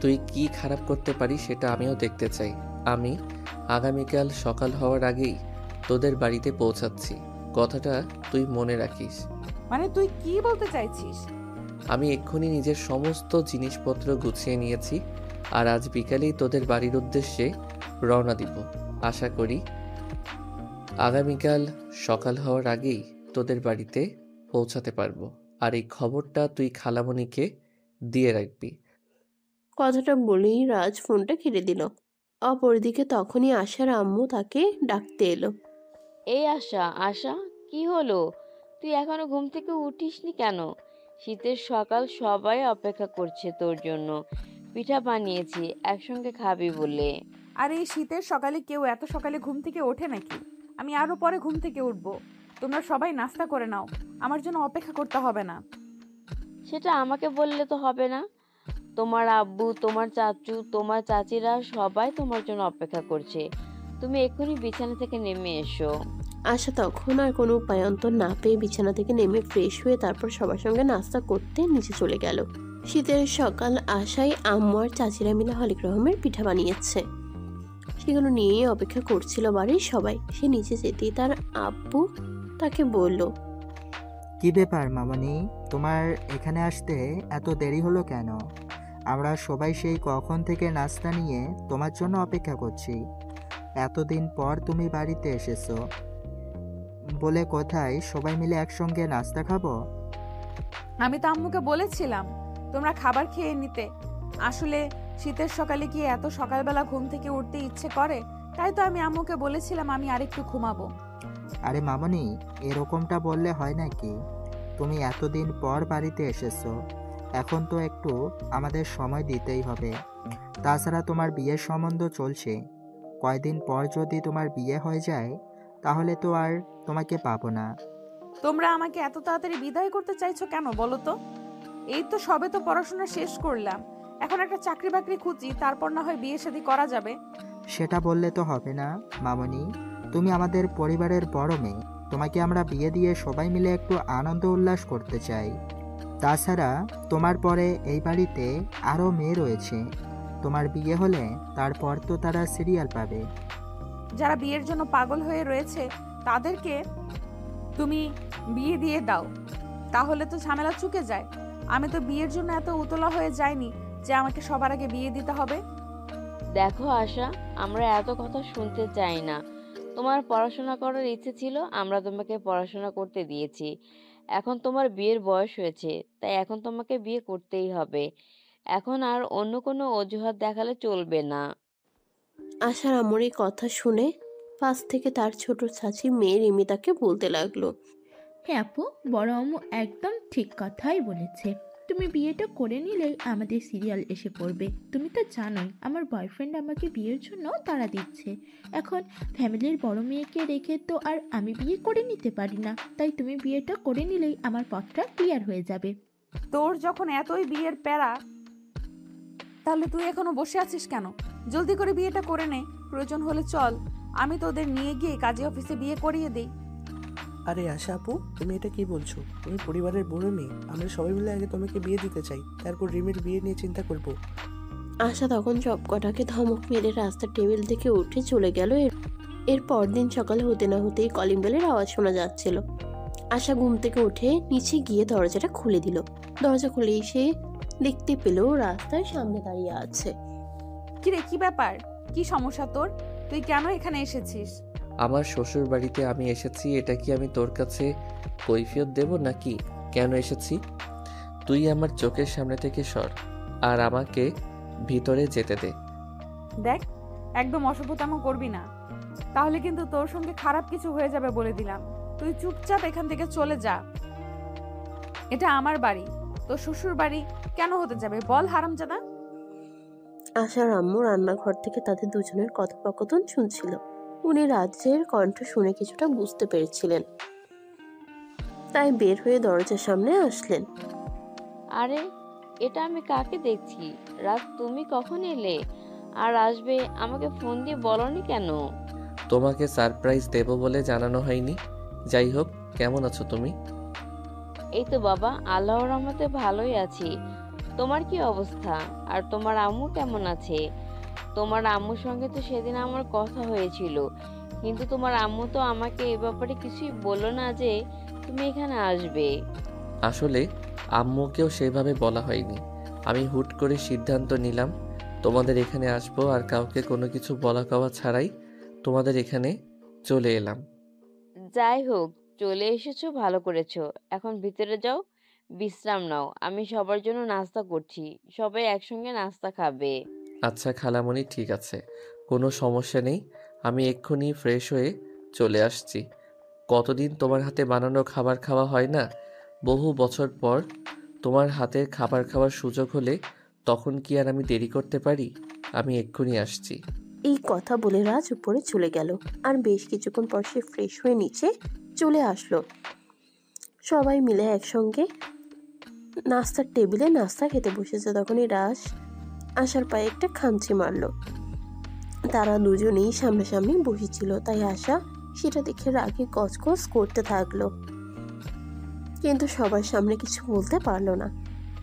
[SPEAKER 1] তুই কি খারাপ করতে পারিস সেটা আমিও দেখতে চাই। আমি আগামীকাল সকাল হওয়ার আগেই তোদের বাড়িতে পৌঁছাচ্ছি, কথাটা তুই মনে রাখিস।
[SPEAKER 2] মানে তুই কি বলতে চাইছিস?
[SPEAKER 1] আমি এক্ষুনি নিজের সমস্ত জিনিসপত্র গুছিয়ে নিয়েছি, আর আজ বিকালেই তোদের বাড়ির উদ্দেশ্যে রওনা দিব। আশা করি আগামীকাল সকাল হওয়ার আগেই তোদের বাড়িতে পৌঁছাতে পারবো। আর এই খবরটা তুই খালামণিকে দিয়ে রাখবি।
[SPEAKER 3] কথাটা বলেই রাজ ফোনটা কেটে দিল। অপরদিকে তখনই আশার আম্মু তাকে ডাকতে এলো।
[SPEAKER 6] এই আশা, আশা, কি হলো? তুই এখনো ঘুম থেকে উঠিসনি কেন? শীতের সকাল, সবাই অপেক্ষা করছে তোর জন্য। পিঠা বানিয়েছি, একসঙ্গে খাবি বলে।
[SPEAKER 2] আর এই শীতের সকালে কেউ এত সকালে ঘুম থেকে ওঠে নাকি? আমি আরো পরে ঘুম থেকে উঠবো। তোমরা সবাই নাস্তা করে নাও, আমার জন্য অপেক্ষা করতে হবে না।
[SPEAKER 6] সেটা আমাকে বললে তো হবে না। তোমার আব্বু, তোমার চাচু, তোমার চাচিরা সবাই তোমার জন্য অপেক্ষা করছে। তুমি এক্ষুনি বিছানা থেকে নেমে এসো।
[SPEAKER 3] আশা তখন আর কোনো উপায়ন্তর না পেয়ে বিছানা থেকে নেমে ফ্রেশ হয়ে তারপর সবার সঙ্গে নাস্তা করতে নিচে চলে গেল। শীতের সকাল আশায় আম্মু আর চাচিরা মিলে হরেক রকমের পিঠা বানিয়েছে, সেগুলো নিয়েই অপেক্ষা করছিল বাড়ির সবাই। সে নিচে যেতেই তার আব্বু তাকে বলল,
[SPEAKER 7] কি ব্যাপার মামনি, তোমার এখানে আসতে এত দেরি হলো কেন? আমরা সবাই সেই কখন থেকে নাস্তা নিয়ে তোমার জন্য অপেক্ষা করছি। এতদিন পর তুমি বাড়িতে এসেছো বলে কোথায় সবাই মিলে একসঙ্গে নাস্তা খাবো?
[SPEAKER 2] আমি তো আম্মুকে বলেছিলাম তোমরা খাবার খেয়ে নিতে। আসলে শীতের সকালে কি এত সকালবেলা ঘুম থেকে উঠতে ইচ্ছে করে? তাই তো আমি আম্মুকে বলেছিলাম আমি আরেকটু ঘুমাবো।
[SPEAKER 7] আরে মামনি, এরকমটা বললে হয় নাকি? তুমি এতদিন পর বাড়িতে এসেছো, এখন তো একটু আমাদের সময় দিতেই হবে। তাছাড়া তোমার বিয়ের সম্বন্ধ চলছে, কয়দিন পর যদি তোমার বিয়ে হয়ে যায় তাহলে তো আর তোমাকে পাবো না।
[SPEAKER 2] তোমরা আমাকে এত তাড়াতাড়ি বিদায় করতে চাইছো কেন বলো তো? এই তো সবে তো পড়াশোনা শেষ করলাম, এখন একটা চাকরি বাকরি খুঁজি, তারপর না হয় বিয়ে শাদী করা যাবে।
[SPEAKER 7] সেটা বললে তো হবে না মামনি, তুমি আমাদের পরিবারের বড় মেয়ে, তোমাকে আমরা বিয়ে দিয়ে সবাই মিলে একটু আনন্দ উল্লাস করতে চাই। তাছাড়া তোমার পরে এই বাড়িতে আরও মেয়ে রয়েছে, তোমার বিয়ে হলে তারপর তো তারা সিরিয়াল পাবে।
[SPEAKER 2] যারা বিয়ের জন্য পাগল হয়ে রয়েছে তাদেরকে তুমি বিয়ে দিয়ে দাও, তাহলে তো ঝামেলা চুকে যায়। আমি তো বিয়ের জন্য এত উতলা হয়ে যাইনি যে আমাকে সবার আগে বিয়ে দিতে হবে।
[SPEAKER 6] দেখো আশা, আমরা এত কথা শুনতে চাই না। তোমার পড়াশোনা করার ইচ্ছে ছিল, আমরা তোমাকে পড়াশোনা করতে দিয়েছি। এখন তোমার বিয়ের বয়স হয়েছে, তাই এখন তোমাকে বিয়ে করতেই হবে। এখন আর অন্য কোনো অজুহাত দেখালে চলবে না।
[SPEAKER 3] আশার আম্মুর এই কথা শুনে পাশ থেকে তার ছোট চাচি মেয়ে রিমি তাকে বলতে লাগলো,
[SPEAKER 8] হ্যাঁ আপু, বড় আম্মু একদম ঠিক কথাই বলেছে। তুমি বিয়েটা করে নিলেই আমাদের সিরিয়াল এসে পড়বে। তুমি তো জানোই আমার বয়ফ্রেন্ড আমাকে বিয়ের জন্য তাড়া দিচ্ছে। এখন ফ্যামিলির বড় মেয়েকে রেখে তো আর আমি বিয়ে করে নিতে পারি না। তাই তুমি বিয়েটা করে নিলেই আমার পথটা ক্লিয়ার হয়ে যাবে।
[SPEAKER 2] তোর যখন এতই বিয়ের প্যারা, তাহলে তুই এখনো বসে আছিস কেন? জলদি করে বিয়েটা করে নে, প্রয়োজন হলে চল আমি তোদের নিয়ে গিয়ে কাজী অফিসে বিয়ে করিয়ে দেই।
[SPEAKER 9] আরে আশা আপু, তুমি এটা কি বলছো? তুমি পরিবারের বড় মেয়ে, আমরা সবাই মিলে আগে তোমাকে বিয়ে দিতে চাই, তারপর রিমির বিয়ে নিয়ে চিন্তা করব।
[SPEAKER 3] আশা তখন সবকটাকে ধমক মেরে রাস্তার টেবিল থেকে উঠে চলে গেল। এর পরদিন সকালে হতে না হতেই কলিং বেলের আওয়াজ শোনা যাচ্ছিল। আশা ঘুম থেকে উঠে নিচে গিয়ে দরজাটা খুলে দিল। দরজা খুলেই সে দেখতে পেল রাস্তার সামনে দাঁড়িয়ে আছে।
[SPEAKER 2] কিরে, কি ব্যাপার? কি সমস্যা তোর? তুই কেন এখানে এসেছিস?
[SPEAKER 1] আমার শ্বশুর বাড়িতে আমি এসেছি, এটা কি আমি তোর কাছে কৈফিয়ত দেব নাকি কেন এসেছি? তুই আমার চোখের সামনে থেকে সর আর আমাকে ভিতরে যেতে দে।
[SPEAKER 2] দেখ, একদম অসভ্যতামো করবি না, তাহলে কিন্তু তোর সঙ্গে খারাপ কিছু হয়ে যাবে বলে দিলাম। তুই চুপচাপ এখান থেকে চলে যা। এটা আমার বাড়ি, তোর শ্বশুর বাড়ি কেন হতে যাবে বল হারামজাদা?
[SPEAKER 3] আশার আম্মু রান্নাঘর থেকে তাদের দুজনের কথোপকথন শুনছিল। উনি রাজ্যের কণ্ঠ শুনে কিছুটা বুঝতে পেরেছিলেন, তাই বের হয়ে দরজার সামনে আসলেন।
[SPEAKER 6] আরে, এটা আমি কাকে দেখছি? রাত, তুমি কখন এলে? আর আসবে আমাকে ফোন দিয়ে বলনি কেন?
[SPEAKER 1] তোমাকে সারপ্রাইজ দেব বলে জানানো হয়নি। যাই হোক, কেমন আছো তুমি?
[SPEAKER 6] এই তো বাবা, আল্লাহর রহমতে ভালোই আছি। তোমার কি অবস্থা? আর তোমার আম্মু কেমন আছে? তোমার আম্মুর সঙ্গে তো সেদিন আমার কথা হয়েছিল, কিন্তু তোমার আম্মু তো আমাকে এ ব্যাপারে কিছুই বললো না যে তুমি এখানে আসবে।
[SPEAKER 1] আসলে আম্মুকেও সেভাবে বলা হয়নি, আমি হুট করে সিদ্ধান্ত নিলাম তোমাদের এখানে আসবো আর কাউকে কোনো কিছু বলা কওয়া ছাড়াই তোমাদের এখানে চলে এলাম।
[SPEAKER 6] যাই হোক, চলে এসেছো, ভালো করেছো। এখন ভিতরে যাও, বিশ্রাম নাও। আমি সবার জন্য নাস্তা করছি, সবাই একসঙ্গে নাস্তা খাবে।
[SPEAKER 1] আচ্ছা খালামণি, ঠিক আছে, কোনো সমস্যা নেই, আমি এক্ষুনি ফ্রেশ হয়ে চলে আসছি। কতদিন তোমার হাতে বানানো খাবার খাওয়া হয় না? বহু বছর পর তোমার হাতের খাবার খাওয়ার সুযোগ হলে তখন কি আর আমি দেরি করতে পারি? আমি এক্ষুনি আসছি।
[SPEAKER 3] এই কথা বলে রাজ উপরে চলে গেল। আর বেশ কিছুক্ষণ পর সে ফ্রেশ হয়ে নিচে চলে আসলো। সবাই মিলে একসঙ্গে নাস্তার টেবিলে নাস্তা খেতে বসেছে। তখনই রাজ আশার পায়ে একটা খামচি মারলো। তারা দুজনেই সামনাসামনি বসেছিল, তাই আশা সেটা দেখে রাগে গজগজ করতে থাকলো, কিন্তু সবার সামনে কিছু বলতে পারলো না।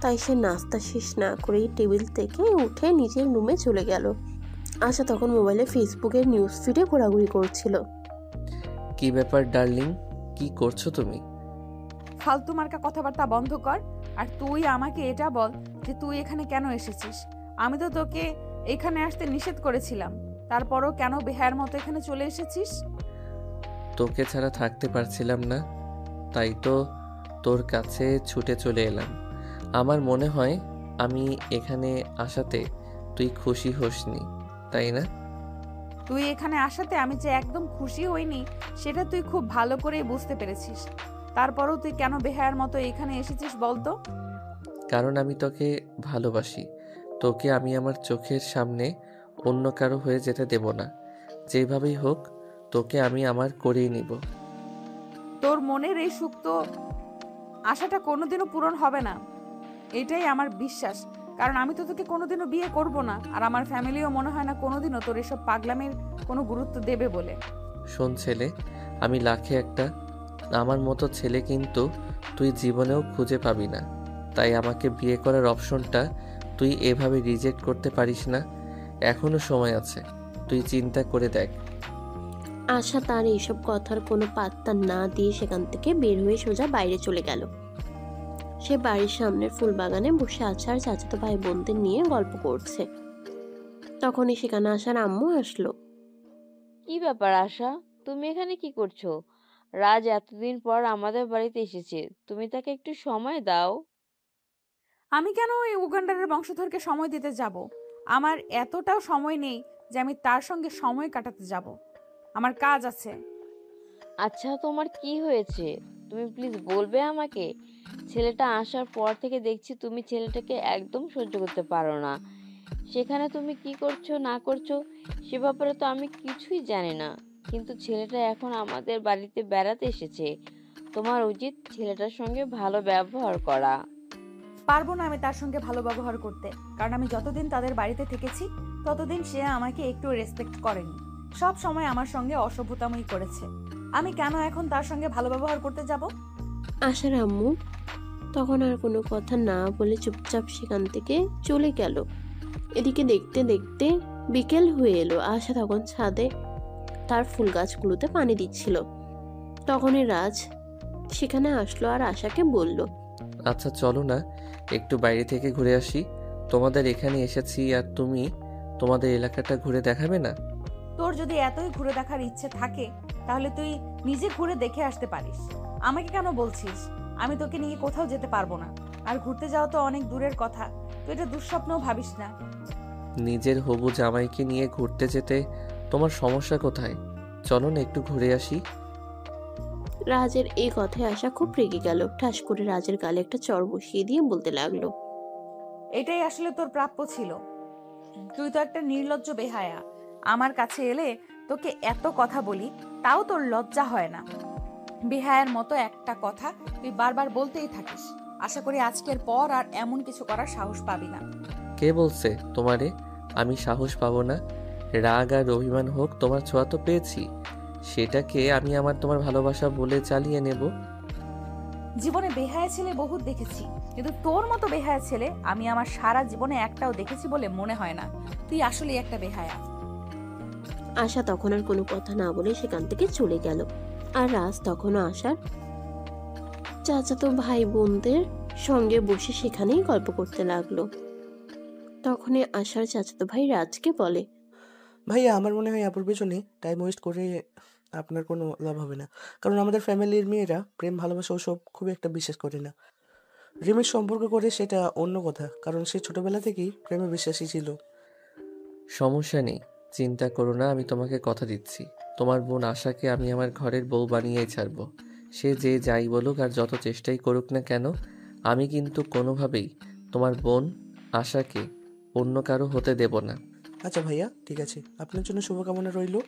[SPEAKER 3] তাই সে নাস্তা শেষ না করেই টেবিল থেকে উঠে নিজের রুমে চলে গেল। আশা তখন মোবাইলে ফেসবুকের নিউজ ফিডে ঘোরাঘুরি করছিল।
[SPEAKER 1] কি ব্যাপার ডার্লিং, কি করছো তুমি?
[SPEAKER 2] ফালতু মার্কা কথাবার্তা বন্ধ কর। আর তুই আমাকে এটা বল যে তুই এখানে কেন এসেছিস? আমি তো তোকে এখানে আসতে নিষেধ করেছিলাম, তারপরও কেন বেহায়ার মতো এখানে চলে এসেছিস?
[SPEAKER 1] তোকে ছাড়া থাকতে পারছিলাম না, তাই তো তোর কাছে ছুটে চলে এলাম। আমার মনে হয় আমি এখানে আসাতে তুই খুশি হোসনি, তাই না?
[SPEAKER 2] তুই এখানে আসাতে আমি যে একদম খুশি হইনি সেটা তুই খুব ভালো করেই বুঝতে পেরেছিস। তারপরও তুই কেন বেহায়ার মতো এখানে এসেছিস বলতো?
[SPEAKER 1] কারণ আমি তোকে ভালোবাসি। তোকে আমি আমার চোখের সামনে অন্য কারো হয়ে যেতে দেব না। যেভাবেই হোক তোকে আমি আমার করেই নিব।
[SPEAKER 2] তোর মনের এই সুপ্ত আশাটা কোনোদিনও পূরণ হবে না, এটাই আমার বিশ্বাস। কারণ আমি তো তোকে কোনোদিনও বিয়ে করব না, আর আমার ফ্যামিলিও মনে হয় না কোনোদিনও তোর এসব পাগলামির কোনো গুরুত্ব দেবে বলে।
[SPEAKER 1] শোন ছেলে, আমি লাখে একটা, আমার মতো ছেলে কিন্তু তুই জীবনেও খুঁজে পাবি না। তাই আমাকে বিয়ে করার অপশনটা তুই এভাবে রিজেক্ট করতে পারিস না। এখনো সময় আছে, তুই চিন্তা করে দেখ।
[SPEAKER 3] আশা তার এইসব কথার কোনো পাত্তা না দিয়ে সেখান থেকে বের হয়ে সোজা বাইরে চলে গেল। সে বাড়ির সামনের ফুল বাগানে বসে আছে আর চাচাতো ভাই বোনদের নিয়ে গল্প করছে। তখনই সেখানে আসার আম্মু আসলো।
[SPEAKER 6] কি ব্যাপার আশা, তুমি এখানে কি করছো? রাজ এতদিন পর আমাদের বাড়িতে এসেছে, তুমি তাকে একটু সময় দাও।
[SPEAKER 2] আমি কেন ওই উগান্ডারের বংশধরকে সময় দিতে যাব? আমার এতটাও সময় নেই যে আমি তার সঙ্গে সময় কাটাতে যাব। আমার কাজ আছে।
[SPEAKER 6] আচ্ছা, তোমার কি হয়েছে? তুমি প্লিজ বলবে আমাকে। ছেলেটা আসার পর থেকে দেখছি তুমি ছেলেটাকে একদম সহ্য করতে পারো না। সেখানে তুমি কি করছো না করছো সে ব্যাপারে তো আমি কিছুই জানি না, কিন্তু ছেলেটা এখন আমাদের বাড়িতে বেড়াতে এসেছে। তোমার উচিত ছেলেটার সঙ্গে ভালো ব্যবহার করা।
[SPEAKER 2] পারবো না আমি তার সঙ্গে ভালো ব্যবহার করতে, কারণ আমি যতদিন তাদের বাড়িতে থেকেছি ততদিন সে আমাকে একটু রেসপেক্ট করেনি। সব সময় আমার সঙ্গে অসভ্যতামই করেছে। আমি কেন এখন তার সঙ্গে ভালো ব্যবহার করতে যাব?
[SPEAKER 3] আশার আম্মু তখন আর কোনো কথা না বলে চুপচাপ সেখান থেকে চলে গেল। এদিকে দেখতে দেখতে বিকেল হয়ে এলো। আশা তখন ছাদে তার ফুল গাছগুলোতে পানি দিচ্ছিল। তখনই রাজ সেখানে আসলো আর আশাকে বলল,
[SPEAKER 1] আচ্ছা চলো না একটু বাইরে থেকে ঘুরে আসি। তোমাদের এখানে এসেছি আর তুমি তোমাদের এলাকাটা ঘুরে দেখাবে না?
[SPEAKER 2] তোর যদি এতই ঘুরে দেখার ইচ্ছে থাকে তাহলে তুই নিজে ঘুরে দেখে আসতে পারিস। আমাকে কেন বলছিস? আমি তোকে নিয়ে কোথাও যেতে পারবো না। আর ঘুরতে যাওয়া তো অনেক দূরের কথা, তুই এটা দুঃস্বপ্নও ভাবিস না।
[SPEAKER 1] নিজের হবু জামাইকে নিয়ে ঘুরতে যেতে তোমার সমস্যা কোথায়? চলো না একটু ঘুরে আসি।
[SPEAKER 3] রাজের এই কথায় আশা খুব রেগে গেল। ঠাস করে রাজের গালে একটা চড় বসিয়ে দিয়ে বলতে লাগলো,
[SPEAKER 2] এটাই আসলে তোর প্রাপ্য ছিল। তুই তো একটা নির্লজ্জ বেহায়া। আমার কাছে এলে তোকে এত কথা বলি তাও তোর লজ্জা হয় না। বেহায়ার মতো একটা কথা তুই বারবার বলতেই থাকিস। আশা করি আজকের পর আর এমন কিছু করার সাহস পাবি না।
[SPEAKER 1] কে বলছে তোমারে আমি সাহস পাবো না? রাগ আর অভিমান হোক, তোমার ছোঁয়া তো পেয়েছি, সেটাকে আমি আমার তোমার ভালোবাসা বলে চালিয়ে নেব।
[SPEAKER 2] জীবনে বেহায়া ছেলে বহুত দেখেছি, কিন্তু তোর মতো বেহায়া ছেলে আমি আমার সারা জীবনে একটাও দেখেছি বলে মনে হয় না। তুই আসলে একটা বেহায়া।
[SPEAKER 3] আশা তখন আর কোনো কথা না বলে সেখান থেকে চলে গেল। আর রাজ তখনও আশার চাচাতো ভাই বোনদের সঙ্গে বসে সেখানেই গল্প করতে লাগলো। তখনই আশার চাচাতো ভাই রাজকে বলে,
[SPEAKER 9] ভাইয়া আমার মনে হয় আপুর পেছনে টাইম ওয়েস্ট করে আপনার কোনো লাভ হবে না। কারণ আমাদের ফ্যামিলির মেয়েরা প্রেম ভালোবাসা ওসব খুব একটা বিশ্বাস করে না। রিমির সম্পর্ক করে সেটা অন্য কথা, কারণ সে ছোটবেলা থেকেই প্রেমে বিশ্বাসী ছিল।
[SPEAKER 1] সমস্যা নেই, চিন্তা করো না, আমি তোমাকে কথা দিচ্ছি, তোমার বোন আশাকে আমি আমার ঘরের বউ বানিয়েই ছাড়বো। সে যে যাই বলুক আর যত চেষ্টাই করুক না কেন, আমি কিন্তু কোনোভাবেই তোমার বোন আশাকে অন্য কারো হতে দেব না।
[SPEAKER 9] আচ্ছা ভাইয়া, ঠিক আছে, আপনার জন্য শুভকামনা রইলো।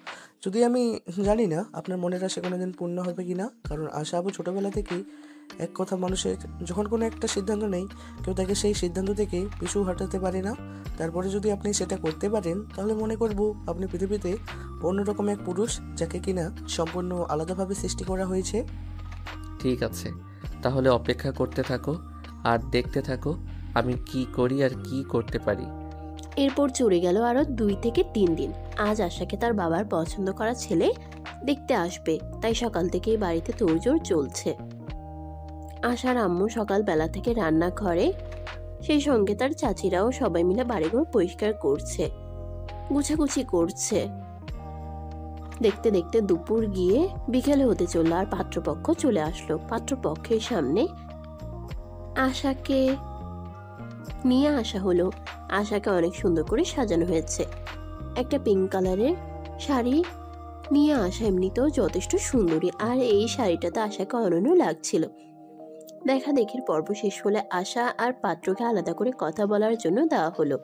[SPEAKER 9] যদি আমি জানি না আপনার মনের আশা কোনোদিন পূর্ণ হবে কি না, কারণ আশা আপু ছোটোবেলা থেকেই এক কথা, মানুষের যখন কোনো একটা সিদ্ধান্ত নেই, কেউ তাকে সেই সিদ্ধান্ত থেকে পিছু হটাতে পারে না। তারপরে যদি আপনি সেটা করতে পারেন, তাহলে মনে করব আপনি পৃথিবীতে অন্যরকম এক পুরুষ, যাকে কিনা সম্পূর্ণ আলাদাভাবে সৃষ্টি করা হয়েছে।
[SPEAKER 1] ঠিক আছে, তাহলে অপেক্ষা করতে থাকো আর দেখতে থাকো আমি কি করি আর কি করতে পারি।
[SPEAKER 3] এরপর চলে গেল আরো 2 থেকে 3 দিন। আজ আশাকে তার বাবার পছন্দ করা ছেলে দেখতে আসবে, তাই সকাল থেকেই বাড়িতে তোড়জোড় চলছে। আশার আম্মু সকালবেলা থেকে রান্নাঘরে, সেই সঙ্গে তার চাচিরাও সবাই মিলে বাড়িঘর পরিষ্কার করছে, গুছাগুছি করছে। দেখতে দেখতে দুপুর গিয়ে বিকেলে হতে চলল, আর পাত্রপক্ষ চলে আসলো। পাত্রপক্ষের সামনে আশাকে নিয়ে আসা হলো। আশাকে অনেক সুন্দর করে সাজানো হয়েছে। একটা পিঙ্ক কালারের শাড়ি নিয়ে আসা এমনিতেও যথেষ্ট সুন্দরী, আর এই শাড়িটাতে আশাকে অনন্য লাগছিল। দেখা দেখির পর্ব শেষ হলে আশা আর পাত্রকে আলাদা করে কথা বলার জন্য দেওয়া হলো।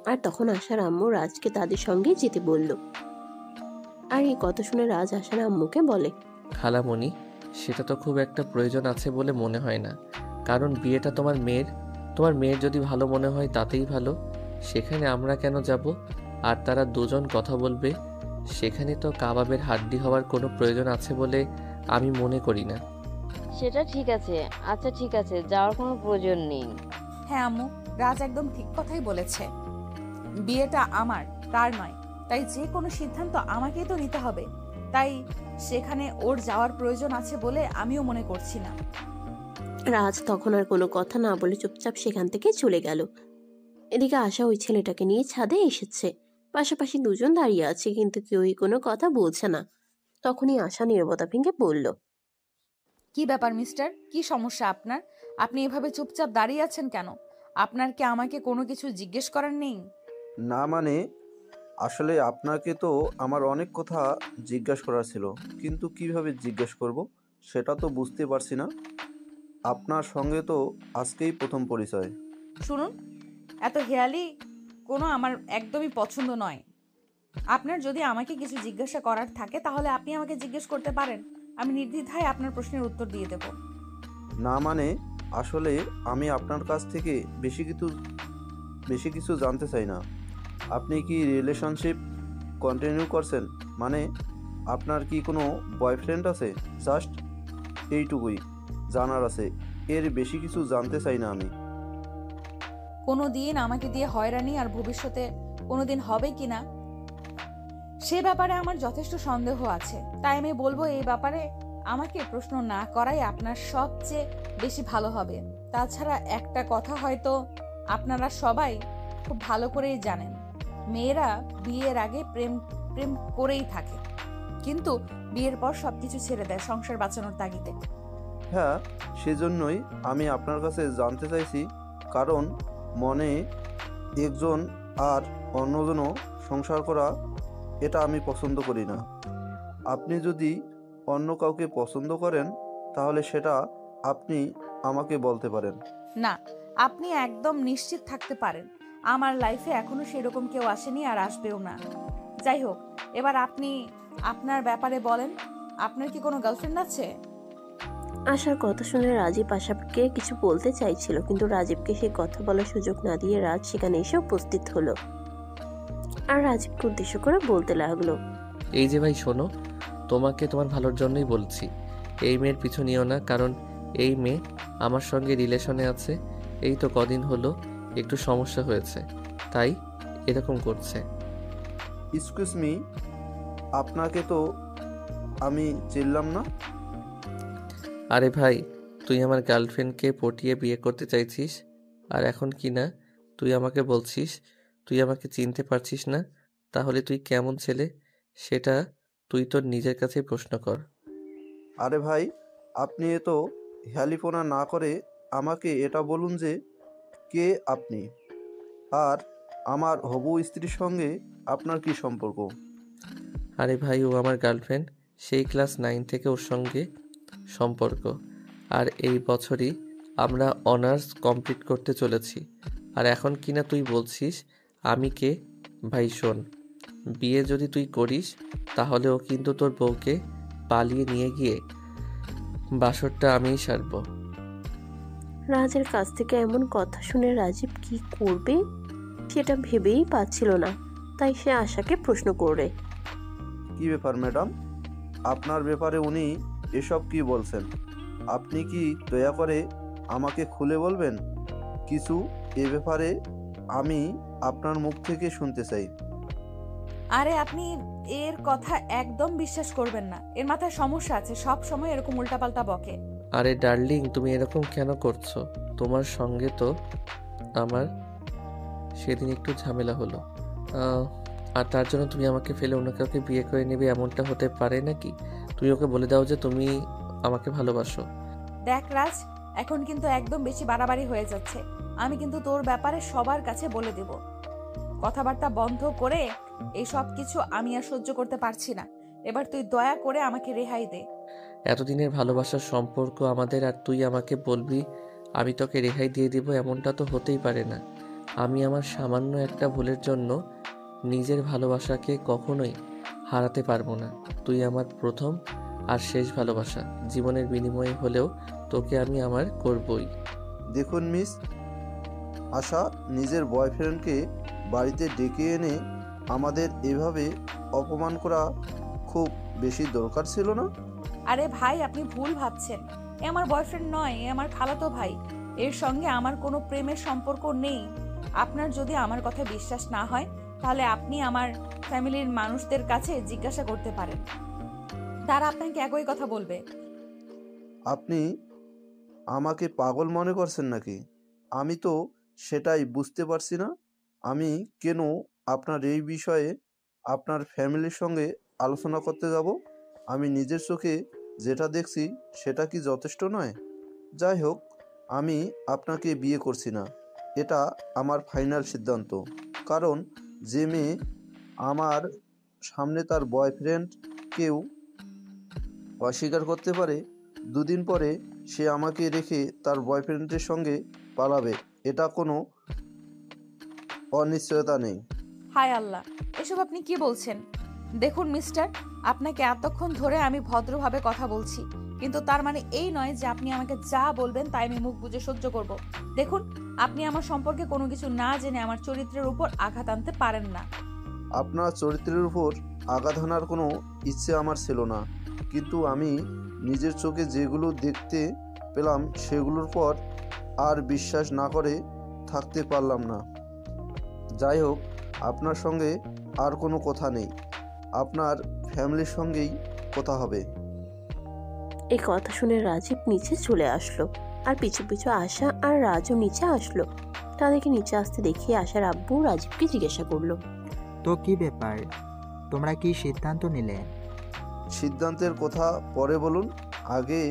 [SPEAKER 3] আর তখন আশার আম্মু রাজকে তাদের সঙ্গে যেতে বলল। আর এই কথা শুনে রাজ আশার আম্মুকে বলে,
[SPEAKER 1] খালামণি, সেটা তো খুব একটা প্রয়োজন আছে বলে মনে হয় না, কারণ বিয়েটা তোমার মেয়ের যদি ভালো মনে হয় তাতেই ভালো। সেখানে আমরা কেন যাব? আর তারা দুজন কথা বলবে, সেখানে তো কাবাবের হাড্ডি হওয়ার কোনো প্রয়োজন আছে বলে আমি মনে করি না।
[SPEAKER 6] সেটা ঠিক আছে। আচ্ছা ঠিক আছে, যাওয়ার কোনো প্রয়োজন নেই।
[SPEAKER 2] হ্যাঁ আম্মু, রাজ একদম ঠিক কথাই বলেছে। বিয়েটা আমার, তার নয়, তাই যে কোনো সিদ্ধান্ত আমাকেই তো নিতে হবে। তাই সেখানে ওর যাওয়ার প্রয়োজন আছে বলে আমিও মনে করছি না।
[SPEAKER 3] রাজ তখন আর কোনো কথা না বলে চুপচাপ সেখান থেকে চলে গেল। এদিকে আশা ওই ছেলেটাকে নিয়ে ছাদে এসেছে। পাশাপাশি দুজন দাঁড়িয়ে আছে, কিন্তু কেউই কোনো কথা বলছে না। তখনই আশা নীরবতা ভেঙে বলল,
[SPEAKER 2] কি ব্যাপার মিস্টার, কি সমস্যা আপনার? আপনি এভাবে চুপচাপ দাঁড়িয়ে আছেন কেন? আপনার কি আমাকে কোনো কিছু জিজ্ঞেস করার নেই?
[SPEAKER 10] না মানে, আসলে আপনাকে তো আমার অনেক কথা জিজ্ঞাসা করার ছিল, কিন্তু কিভাবে জিজ্ঞেস করব সেটা তো বুঝতে পারছি না। আপনার সঙ্গে তো আজকেই প্রথম পরিচয়।
[SPEAKER 2] শুনুন, এত হেয়ালি কোনো আমার একদমই পছন্দ নয়। আপনার যদি আমাকে কিছু জিজ্ঞাসা করার থাকে তাহলে আপনি আমাকে জিজ্ঞেস করতে পারেন, আমি নির্দ্বিধায় আপনার প্রশ্নের উত্তর দিয়ে দেব।
[SPEAKER 10] না মানে, আসলে আমি আপনার কাছ থেকে বেশি কিছু জানতে চাই না। আপনি কি রিলেশনশিপ কন্টিনিউ করছেন? মানে আপনার কি কোনো বয়ফ্রেন্ড আছে? জাস্ট এইটুকুই জানার আছে, এর বেশি কিছু জানতে চাই না আমি।
[SPEAKER 2] কোনো দিন আমাকে দিয়ে হয়রানি আর ভবিষ্যতে কোনোদিন হবে কিনা সে ব্যাপারে আমার যথেষ্ট সন্দেহ আছে, তাই আমি বলবো এই ব্যাপারে আমাকে প্রশ্ন না করাই আপনার সবচেয়ে বেশি ভালো হবে। তাছাড়া একটা কথা হয়তো আপনারা সবাই খুব ভালো করেই জানেন, মেয়েরা বিয়ের আগে প্রেম প্রেম করেই থাকে, কিন্তু বিয়ের পর সবকিছু ছেড়ে দেয় সংসার বাঁচানোর তাগিদে।
[SPEAKER 10] হ্যাঁ, সেজন্যই আমি আপনার কাছে জানতে চাইছি, কারণ মনে একজন আর অন্যজনও সংসার করা, এটা আমি পছন্দ করি না। আপনি যদি অন্য কাউকে পছন্দ করেন তাহলে সেটা আপনি আমাকে বলতে পারেন।
[SPEAKER 2] না, আপনি একদম নিশ্চিত থাকতে পারেন আমার লাইফে এখনো সেরকম কেউ আসেনি আর আসবেও না। যাই হোক, এবার আপনি আপনার ব্যাপারে বলেন, আপনার কি কোনো গার্লফ্রেন্ড আছে?
[SPEAKER 3] আশার কথা শুনে রাজীব আশাকে কিছু বলতে চাইছিল, কিন্তু রাজীবকে সেই কথা বলার সুযোগ না দিয়ে রাজ সেখানে এসে উপস্থিত হলো। আর রাজীবকে উদ্দেশ্য করে বলতে লাগলো,
[SPEAKER 1] এই যে ভাই শোনো, তোমাকে তোমার ভালোর জন্যই বলছি, এই মেয়ের পিছু নিও না, কারণ এই মেয়ে আমার সঙ্গে রিলেশনে আছে। এই তো কদিন হলো একটু সমস্যা হয়েছে, তাই এরকম করছে।
[SPEAKER 10] এক্সকিউজ মি, আপনাকে তো আমি চিনলাম না।
[SPEAKER 1] আরে ভাই, তুই আমার গার্লফ্রেন্ডকে পটিয়ে বিয়ে করতে চাইছিস, আর এখন কি না তুই আমাকে বলছিস তুই আমাকে চিনতে পারছিস না? তাহলে তুই কেমন ছেলে সেটা তুই তোর নিজের কাছে প্রশ্ন কর।
[SPEAKER 10] আরে ভাই, আপনি এ তো হেয়ালিপনা না করে আমাকে এটা বলুন যে কে আপনি, আর আমার হবু স্ত্রীর সঙ্গে আপনার কি সম্পর্ক?
[SPEAKER 1] আরে ভাই, ও আমার গার্লফ্রেন্ড। সেই ক্লাস 9 থেকে ওর সঙ্গে সম্পর্ক। আর এই বছরই আমরা অনার্স কমপ্লিট করতে চলেছি। আর এখন কিনা তুই বলছিস আমি কে? ভাই শোন, বিয়ে যদি তুই করিস তাহলে ও কিন্তু তোর বউকে পালিয়ে নিয়ে গিয়ে বাসরটা আমিই সারবো।
[SPEAKER 3] রাজের কাছ থেকে এমন কথা শুনে রাজীব কি করবে সেটা ভেবেই পাচ্ছিল না, তাই সে আশাকে প্রশ্ন করে।
[SPEAKER 10] কি ব্যাপার ম্যাডাম, আপনার ব্যাপারে উনি এসব কি বলছেন? আপনি কি দয়া করে আমাকে খুলে বলবেন কিছু? এ ব্যাপারে আমি আপনার মুখ থেকে শুনতে চাই।
[SPEAKER 2] আরে আপনি এর কথা একদম বিশ্বাস করবেন না, এর মাথায় সমস্যা আছে, সব সময় এরকম উল্টাপাল্টা বকে।
[SPEAKER 1] আরে ডার্লিং, তুমি এরকম কেন করছো? তোমার সঙ্গে তো আমার সেদিন একটু ঝামেলা হলো, আর তার জন্য তুমি আমাকে ফেলে অন্য কাউকে বিয়ে করে নেবে, এমনটা হতে পারে নাকি? তুমি ওকে বলে দাও যে তুমি আমাকে ভালোবাসো।
[SPEAKER 2] দেখ রাজ, এখন কিন্তু একদম বেশি বাড়াবাড়ি হয়ে যাচ্ছে। আমি কিন্তু তোর ব্যাপারে সবার কাছে বলে দেব। কথাবার্তা বন্ধ করে এই সব কিছু আমি আর সহ্য করতে পারছি না। এবার তুই দয়া করে আমাকে রেহাই দে।
[SPEAKER 1] এতদিনের ভালোবাসার সম্পর্ক আমাদের, আর তুই আমাকে বলবি আমি তোকে রেহাই দিয়ে দিব? এমনটা তো হতেই পারে না। আমি আমার সামান্য একটা ভুলের জন্য নিজের ভালোবাসাকে কখনোই হারাতে পারবো না। তুই আমার প্রথম আর শেষ ভালোবাসা। জীবনের বিনিময়ে হলেও তোকে আমি আমার করবই।
[SPEAKER 10] দেখুন মিস আশা, নিজের বয়ফ্রেন্ডকে বাড়িতে ডেকে এনে আমাদের এভাবে অপমান করা খুব বেশি দরকার ছিল না।
[SPEAKER 2] আরে ভাই, আপনি ভুল ভাবছেন। এ আমার বয়ফ্রেন্ড নয়, এ আমার খালাতো ভাই। এর সঙ্গে আমার কোনো প্রেমের সম্পর্ক নেই। আপনার যদি আমার কথা বিশ্বাস না হয় তাহলে আপনি আমার ফ্যামিলির মানুষদের কাছে জিজ্ঞাসা করতে পারেন, তারা আপনাকে একই কথা বলবে।
[SPEAKER 10] আপনি আমাকে পাগল মনে করছেন নাকি? আমি তো সেটাই বুঝতে পারছি না। আমি কেন আপনার এই বিষয়ে আপনার ফ্যামিলির সঙ্গে আলোচনা করতে যাব? আমি নিজের চোখে যেটা দেখছি সেটা কি যথেষ্ট নয়? যাই হোক, আমি আপনাকে বিয়ে করছি না, এটা আমার ফাইনাল সিদ্ধান্ত। কারণ যে মেয়ে আমার সামনে তার বয়ফ্রেন্ডকেও অস্বীকার করতে পারে, দুদিন পরে সে আমাকে রেখে তার বয়ফ্রেন্ডের সঙ্গে পালাবে, এটা কোনো অনিশ্চয়তা নেই।
[SPEAKER 2] হায় আল্লাহ, এসব আপনি কি বলছেন? দেখুন মিস্টার, আপনাকে এতক্ষণ ধরে আমি ভদ্রভাবে কথা বলছি, কিন্তু তার মানে এই নয় যে আপনি আমাকে যা বলবেন তাই আমি মুখ বুজে সহ্য করব। দেখুন, আপনি আমার সম্পর্কে কোনো কিছু না জেনে আমার চরিত্রের উপর আঘাত আনতে পারেন না।
[SPEAKER 10] আপনার চরিত্রের উপর আঘাত হানার কোনো ইচ্ছে আমার ছিল না, কিন্তু আমি নিজের চোখে যেগুলো দেখতে পেলাম সেগুলোর পর আর বিশ্বাস না করে থাকতে পারলাম না। যাই হোক, আপনার সঙ্গে আর কোনো কথা নেই, আপনার ফ্যামিলির সঙ্গেই কথা হবে।
[SPEAKER 3] এই কথা শুনে রাজীব নিচে চলে আসলো, আর পিছু পিছু আশা আর রাজও নিচে আসলো। তাদেরকে নিচে আসতে দেখে আশার আব্বু রাজীবকে জিজ্ঞাসা করলো,
[SPEAKER 7] তো কি ব্যাপার, তোমরা কি সিদ্ধান্ত নিলে?
[SPEAKER 10] সিদ্ধান্তের কথা পরে বলুন, আগে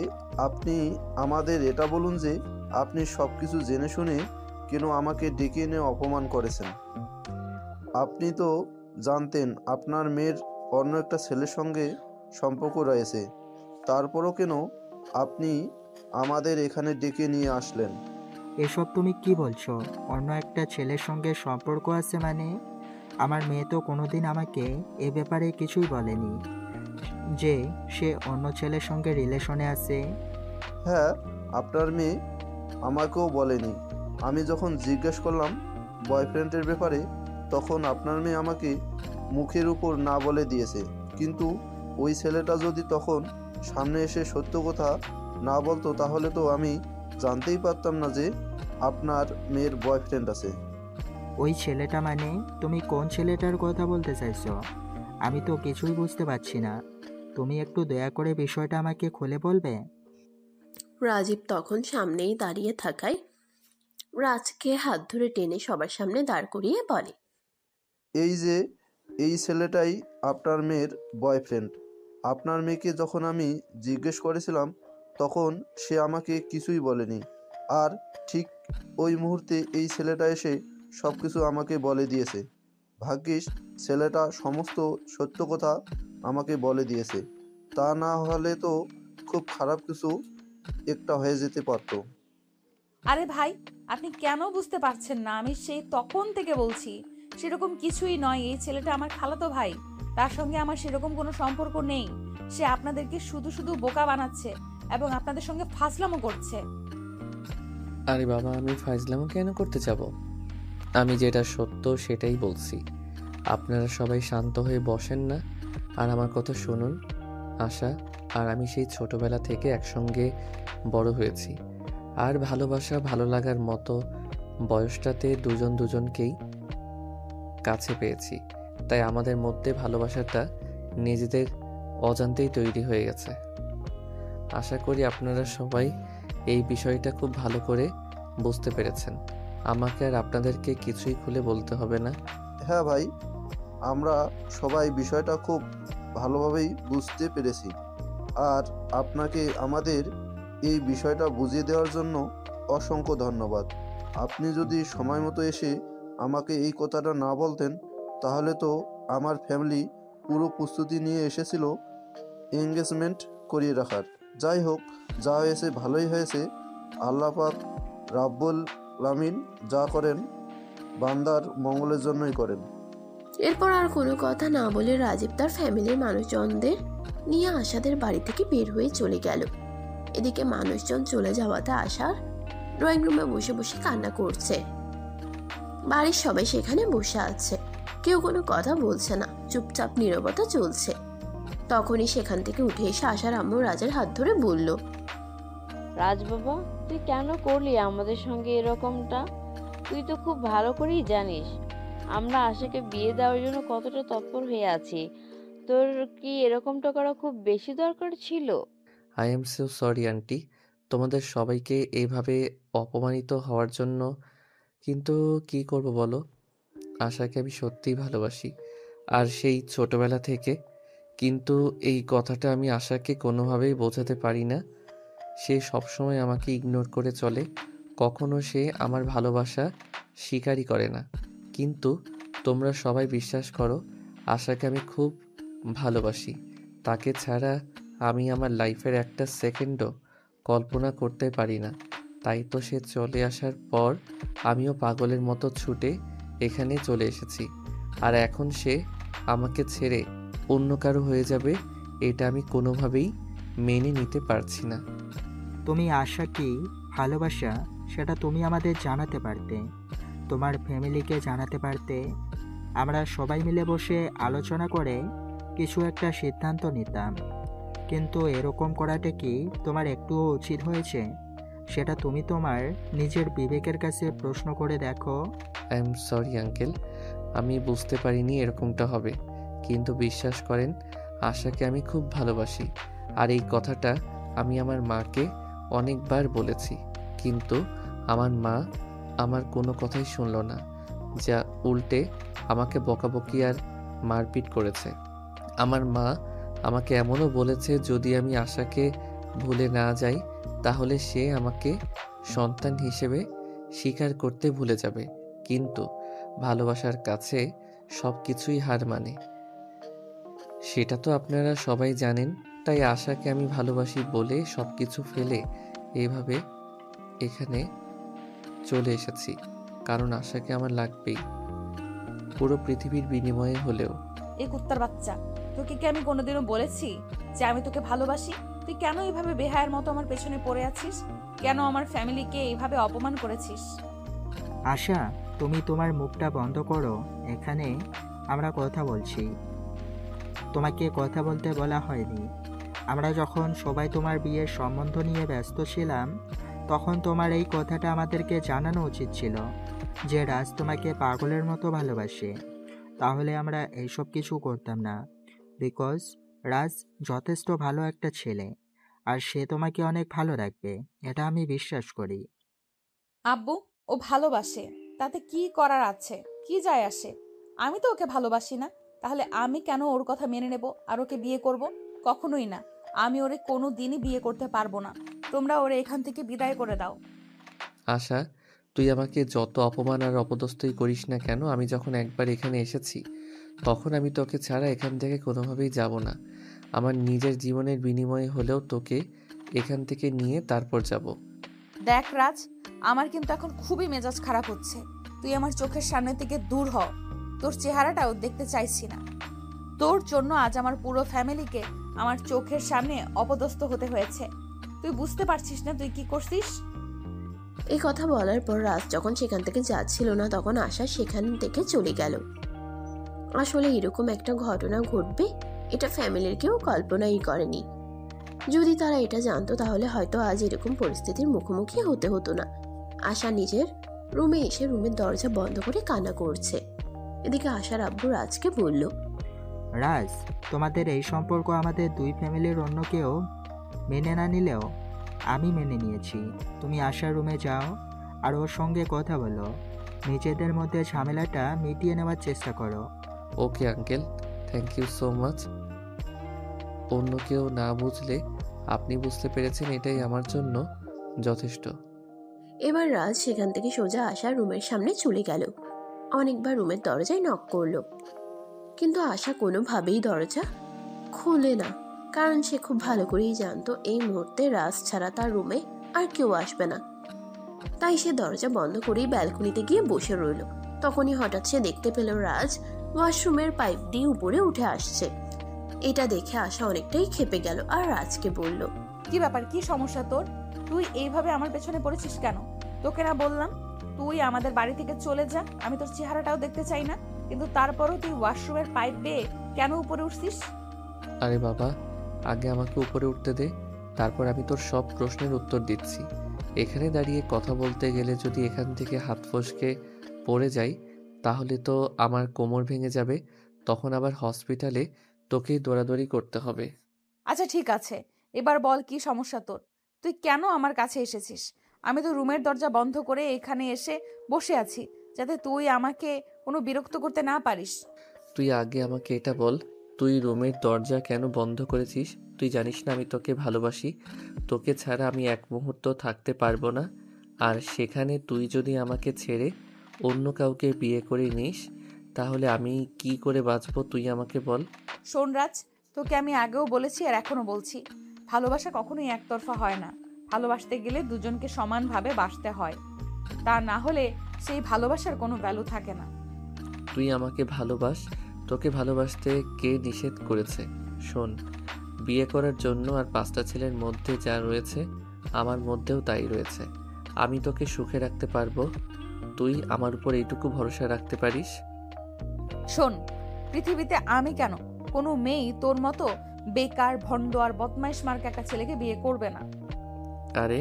[SPEAKER 10] আপনি আমাদের এটা বলুন যে আপনি সব কিছু জেনে শুনে কেন আমাকে ডেকে এনে অপমান করেছেন। আপনি তো জানতেন আপনার মেয়ের অন্য একটা ছেলের সঙ্গে সম্পর্ক রয়েছে, তারপরও কেন আপনি আমাদের এখানে ডেকে নিয়ে আসলেন?
[SPEAKER 7] এসব তুমি কি বলছো? অন্য একটা ছেলের সঙ্গে সম্পর্ক আছে মানে? আমার মেয়ে তো কোনোদিন আমাকে এ ব্যাপারে কিছুই বলেনি যে সে অন্য ছেলের সঙ্গে রিলেশনে আছে।
[SPEAKER 10] হ্যাঁ, আপনার মেয়ে আমাকেও বলেনি। আমি যখন জিজ্ঞেস করলাম বয়ফ্রেন্ডের ব্যাপারে, তখন আপনার মেয়ে আমাকে মুখের উপর না বলে দিয়েছে। কিন্তু ওই ছেলেটা যদি তখন সামনে এসে সত্য কথা না বলতো তাহলে তো আমি জানতেই পারতাম না যে আপনার মেয়ের বয়ফ্রেন্ড আছে।
[SPEAKER 7] ওই ছেলেটা মানে তুমি কোন ছেলেটার কথা বলতে চাইছো? আমি তো কিছুই বুঝতে পারছি না। তুমি একটু দয়া করে বিষয়টা আমাকে খুলে বলবে?
[SPEAKER 3] রাজীব তখন সামনেই দাঁড়িয়ে থাকায় রাজকে হাত ধরে টেনে সবার সামনে দাঁড় করিয়ে বলে,
[SPEAKER 10] এই ছেলেটাই আপনার মেয়ের বয়ফ্রেন্ড। আপনার মেয়েকে যখন আমি জিজ্ঞেস করেছিলাম তখন সে আমাকে কিছুই বলেনি, আর ঠিক ওই মুহূর্তে এই ছেলেটা এসে সব কিছু আমাকে বলে দিয়েছে। ভাগ্যিস ছেলেটা সমস্ত সত্য কথা আমাকে বলে দিয়েছে, তা না হলে তো খুব খারাপ কিছু একটা হয়ে যেতে পারতো।
[SPEAKER 2] আরে ভাই, আপনি কেন বুঝতে পারছেন না? আমি সেই তখন থেকে বলছি সেরকম কিছুই নয়। এই ছেলেটা আমার খালাতো ভাই, তার সঙ্গে আমার সেরকম কোনো সম্পর্ক নেই। সে আপনাদেরকে শুধু শুধু বোকা বানাচ্ছে এবং আপনাদের সঙ্গে ফাজলামো করছে।
[SPEAKER 1] আরে বাবা, আমি ফাইজলামো কেন করতে যাব? আমি যেটা সত্য সেটাই বলছি। আপনারা সবাই শান্ত হয়ে বসেন না আর আমার কথা শুনুন। আশা আর আমি সেই ছোটবেলা থেকে একসঙ্গে বড় হয়েছি, আর ভালোবাসা ভালো লাগার মতো বয়সটাতে দুজন দুজনকেই কাছে পেয়েছি। তাই আমাদের মধ্যে ভালোবাসাটা নিজেদের অজান্তেই তৈরি হয়ে গেছে। আশা করি আপনারা সবাই এই বিষয়টা খুব ভালো করে বুঝতে পেরেছেন। আমাকে আর আপনাদেরকে কিছুই খুলে বলতে হবে না।
[SPEAKER 10] হ্যাঁ ভাই, আমরা সবাই বিষয়টা খুব ভালোভাবেই বুঝতে পেরেছি। আর আপনাকে আমাদের এই বিষয়টা বুঝিয়ে দেওয়ার জন্য অসংখ্য ধন্যবাদ। আপনি যদি সময় মতো এসে আমাকে এই কথাটা না বলতেন, তাহলে তো আমার ফ্যামিলি পুরো প্রস্তুতি নিয়ে এসেছিল এঙ্গেজমেন্ট করিয়ে রাখার। যাই হোক, যা হয়েছে ভালোই হয়েছে। আল্লাহ পাক রাব্বুল আলামিন যা করেন বান্দার মঙ্গলের জন্যই করেন।
[SPEAKER 3] এরপর আর কোনো কথা না বলে রাজীব তার ফ্যামিলির মানুষজনদের নিয়ে আশাদের বাড়ি থেকে বের হয়ে চলে গেল। এদিকে মানুষজন চলে যাওয়াতে আশার ড্রয়িং রুমে বসে বসে কান্না করছে। বাড়ির সবাই সেখানে বসে আছে, কেউ কোনো কথা বলছে না, চুপচাপ নীরবতা চলছে। তখনই সেখান থেকে উঠে এসে আশার আম্মু রাজের হাত ধরে বলল,
[SPEAKER 6] রাজ বাবা, তুই কেন করলি আমাদের সঙ্গে এরকমটা? তুই তো খুব ভালো করেই জানিস আমরা আশাকে বিয়ে দেওয়ার জন্য কতটা তৎপর হয়ে আছি। তোর কি এরকমটা করা খুব বেশি দরকার ছিল?
[SPEAKER 1] I am so sorry aunty, তোমাদের সবাইকে এইভাবে অপমানিত হওয়ার জন্য। কিন্তু কি করব বলো, আশাকে আমি সত্যিই ভালোবাসি, আর সেই ছোটবেলা থেকে। কিন্তু এই কথাটা আমি আশাকে কোনোভাবেই বোঝাতে পারি না। সে সবসময় আমাকে ইগনোর করে চলে, কখনো সে আমার ভালোবাসা স্বীকারই করে না। কিন্তু তোমরা সবাই বিশ্বাস করো, আশাকে আমি খুব ভালোবাসি। তাকে ছাড়া আমি আমার লাইফের একটা সেকেন্ডও কল্পনা করতে পারি না। তাই তো সে চলে আসার পর আমিও পাগলের মতো ছুটে এখানে চলে এসেছি। আর এখন সে আমাকে ছেড়ে অন্য কারো হয়ে যাবে, এটা আমি কোনোভাবেই মেনে নিতে পারছি না।
[SPEAKER 7] তুমি আশা কি ভালোবাসা সেটা তুমি আমাদের জানাতে পারতে, তোমার ফ্যামিলিকে জানাতে পারতে। আমরা সবাই মিলে বসে আলোচনা করে কিছু একটা সিদ্ধান্ত নিতাম। কিন্তু এরকম করাটা কি তোমার একটুও উচিত হয়েছে? সেটা তুমি তোমার নিজের বিবেকের কাছে প্রশ্ন করে দেখো।
[SPEAKER 1] আই এম সরি আঙ্কেল, আমি বুঝতে পারিনি এরকমটা হবে। কিন্তু বিশ্বাস করেন, আশাকে আমি খুব ভালোবাসি। আর এই কথাটা আমি আমার মাকে অনেকবার বলেছি, কিন্তু আমার মা আমার কোনো কথাই শুনল না, যা উল্টে আমাকে বকাবকি আর মারপিট করেছে। আমার মা আমাকে এমনও বলেছে, যদি আমি আশাকে ভুলে না যাই তাহলে সে আমাকে সন্তান হিসেবে স্বীকার করতে ভুলে যাবে। কিন্তু ভালোবাসার কাছে সব কিছুই হার মানে, সেটা তো আপনারা সবাই জানেন। তাই আশাকে আমি ভালোবাসি বলে সব কিছু ফেলে এইভাবে এখানে চলে এসেছি, কারণ আশাকে আমার লাগবেই, পুরো পৃথিবীর বিনিময়ে হলেও।
[SPEAKER 2] এই কুত্তার বাচ্চা, তোকে কি আমি কোনোদিনও বলেছি যে আমি তোকে ভালোবাসি? তুই কেন এইভাবে বেহায়ার মতো আমার পেছনে পড়ে আছিস? কেন আমার ফ্যামিলিকে এইভাবে অপমান করেছিস?
[SPEAKER 7] আশা, তুমি তোমার মুখটা বন্ধ করো, এখানে আমরা কথা বলছি। তোমাকে কথা বলতে বলা হয়নি। আমরা যখন সবাই তোমার বিয়ের সম্বন্ধ নিয়ে ব্যস্ত ছিলাম, তখন তোমার এই কথাটা আমাদেরকে জানানো উচিত ছিল যে রাজ তোমাকে পাগলের মতো ভালোবাসে। তাহলে আমরা এইসব কিছু করতাম না। বিকজ রাজ যথেষ্ট ভালো একটা ছেলে, আর সে তোমাকে অনেক ভালো রাখবে, এটা আমি বিশ্বাস করি।
[SPEAKER 2] আব্বু, ও ভালোবাসে, তাতে কি করার আছে? কি যায় আসে? আমি তো ওকে ভালোবাসি না, তাহলে আমি কেন ওর কথা মেনে নেব আর ওকে বিয়ে করব? কখনোই না। আমি ওরে কোনো দিনই বিয়ে করতে পারবো না। তোমরা ওরে এখান থেকে বিদায় করে দাও।
[SPEAKER 1] আশা, তুই আমাকে যত অপমান আর অপদস্থই করিস না কেন, আমি যখন একবার এখানে এসেছি তখন আমি তোকে ছাড়া এখান থেকে কোনোভাবেই যাব না। আমার নিজের জীবনের বিনিময়ে হলেও তোকে এখান থেকে নিয়ে তারপর যাব।
[SPEAKER 2] দেখ রাজ, আমার কিন্তু এখন খুবই মেজাজ খারাপ হচ্ছে। তুই আমার চোখের সামনে থেকে দূর হ। তোর চেহারাটাও দেখতে চাইছি না। তোর জন্য আজ আমার পুরো ফ্যামিলিকে আমার চোখের সামনে অপদস্থ হতে হয়েছে। তুই বুঝতে পারছিস না তুই কি করছিস?
[SPEAKER 3] এই কথা বলার পর রাজ যখন সেখান থেকে যাচ্ছিল না তখন আশা সেখান থেকে চলে গেল। আসলে এরকম একটা ঘটনা ঘটবে এটা ফ্যামিলির কেউ কল্পনাই করেনি। যদি তারা এটা জানতো তাহলে হয়তো আজ এরকম পরিস্থিতির মুখোমুখি হতে হতো না। আশা নিজের রুমে এসে রুমের দরজা বন্ধ করে কান্না করছে। এদিকে আশার আব্বু রাজকে বলল,
[SPEAKER 7] রাজ, তোমাদের এই সম্পর্ক আমাদের দুই ফ্যামিলির অন্য কেউ মেনে না নিলেও আমি মেনে নিয়েছি। তুমি আশার রুমে যাও আর ওর সঙ্গে কথা বলো, নিজেদের মধ্যে ঝামেলাটা মিটিয়ে নেওয়ার চেষ্টা করো।
[SPEAKER 1] Okay uncle, thank you so much. অন্য কেউ না বুঝলে আপনি বুঝতে পেরেছেন, এটাই আমার জন্য যথেষ্ট।
[SPEAKER 3] এবার রাজ সেখান থেকে সোজা আশার রুমের সামনে চলে গেল। অনেকবার রুমের দরজায় নক করলো, কিন্তু আশা কোনোভাবেই দরজা খোলে না। কারণ সে খুব ভালো করেই জানতো এই মুহূর্তে রাজ ছাড়া তার রুমে আর কেউ আসবে না। তাই সে দরজা বন্ধ করেই ব্যালকনিতে গিয়ে বসে রইল। তখনই হঠাৎ সে দেখতে পেল রাজ ওয়াশরুমের পাইপ দিয়ে উপরে উঠে আসছে। এটা দেখে আশা অনেকটাই ক্ষেপে গেল আর রাজকে বলল,
[SPEAKER 2] কি ব্যাপার, কি সমস্যা তোর? তুই এইভাবে আমার পেছনে পড়েছিস কেন? তোকে না বললাম তুই আমাদের বাড়ি থেকে চলে যা, আমি তোর চেহারাটাও দেখতে চাই না। কিন্তু তারপরও তুই ওয়াশরুমের পাইপ বেয়ে কেন উপরে উঠছিস?
[SPEAKER 1] আরে বাবা, আগে আমাকে উপরে উঠতে দে, তারপর আমি তোর সব প্রশ্নের উত্তর দিচ্ছি। এখানে দাঁড়িয়ে কথা বলতে গেলে যদি এখান থেকে হাত ফসকে পড়ে যাই তাহলে তো আমার কোমর ভেঙে যাবে, তখন আবার হসপিটালে তোকেই দৌড়াদৌড়ি করতে হবে।
[SPEAKER 2] আচ্ছা ঠিক আছে, এবার বল কি সমস্যা তোর? তুই কেন আমার কাছে এসেছিস? আমি তো রুমের দরজা বন্ধ করে এখানে এসে বসে আছি যাতে তুই আমাকে কোনো বিরক্ত করতে না পারিস।
[SPEAKER 1] তুই আগে আমাকে এটা বল, তুই রুমের দরজা কেন বন্ধ করেছিস? তুই জানিস না আমি তোকে ভালোবাসি, তোকে ছাড়া আমি এক মুহূর্ত থাকতে পারবো না। আর সেখানে তুই যদি আমাকে ছেড়ে অন্য কাউকে বিয়ে করে নিস তাহলে আমি কি করে বাঁচবো তুই আমাকে বল।
[SPEAKER 2] শোন রাজ, তোকে আমি আগেও বলেছি আর এখনো বলছি, ভালোবাসা কখনোই একতরফা হয় না। ভালোবাসতে গেলে দুজনকে সমানভাবে বাসতে হয়, তা না হলে সেই ভালোবাসার কোনো ভ্যালু থাকে না।
[SPEAKER 1] তুই আমাকে ভালোবাস, তোকে ভালোবাসতে কে নিষেধ করেছে? শোন, বিয়ে করার জন্য আর 5টা ছেলের মধ্যে যা রয়েছে আমার মধ্যেও তাই রয়েছে। আমি তোকে সুখে রাখতে পারবো, তুই আমার উপর এইটুকু ভরসা রাখতে পারিস?
[SPEAKER 2] শোন, পৃথিবীতে আমি কেন, কোনো মেয়েই তোর মতো বেকার ভণ্ড আর বদমাইশ মার্কা একটা ছেলেকে বিয়ে করবে না।
[SPEAKER 1] আরে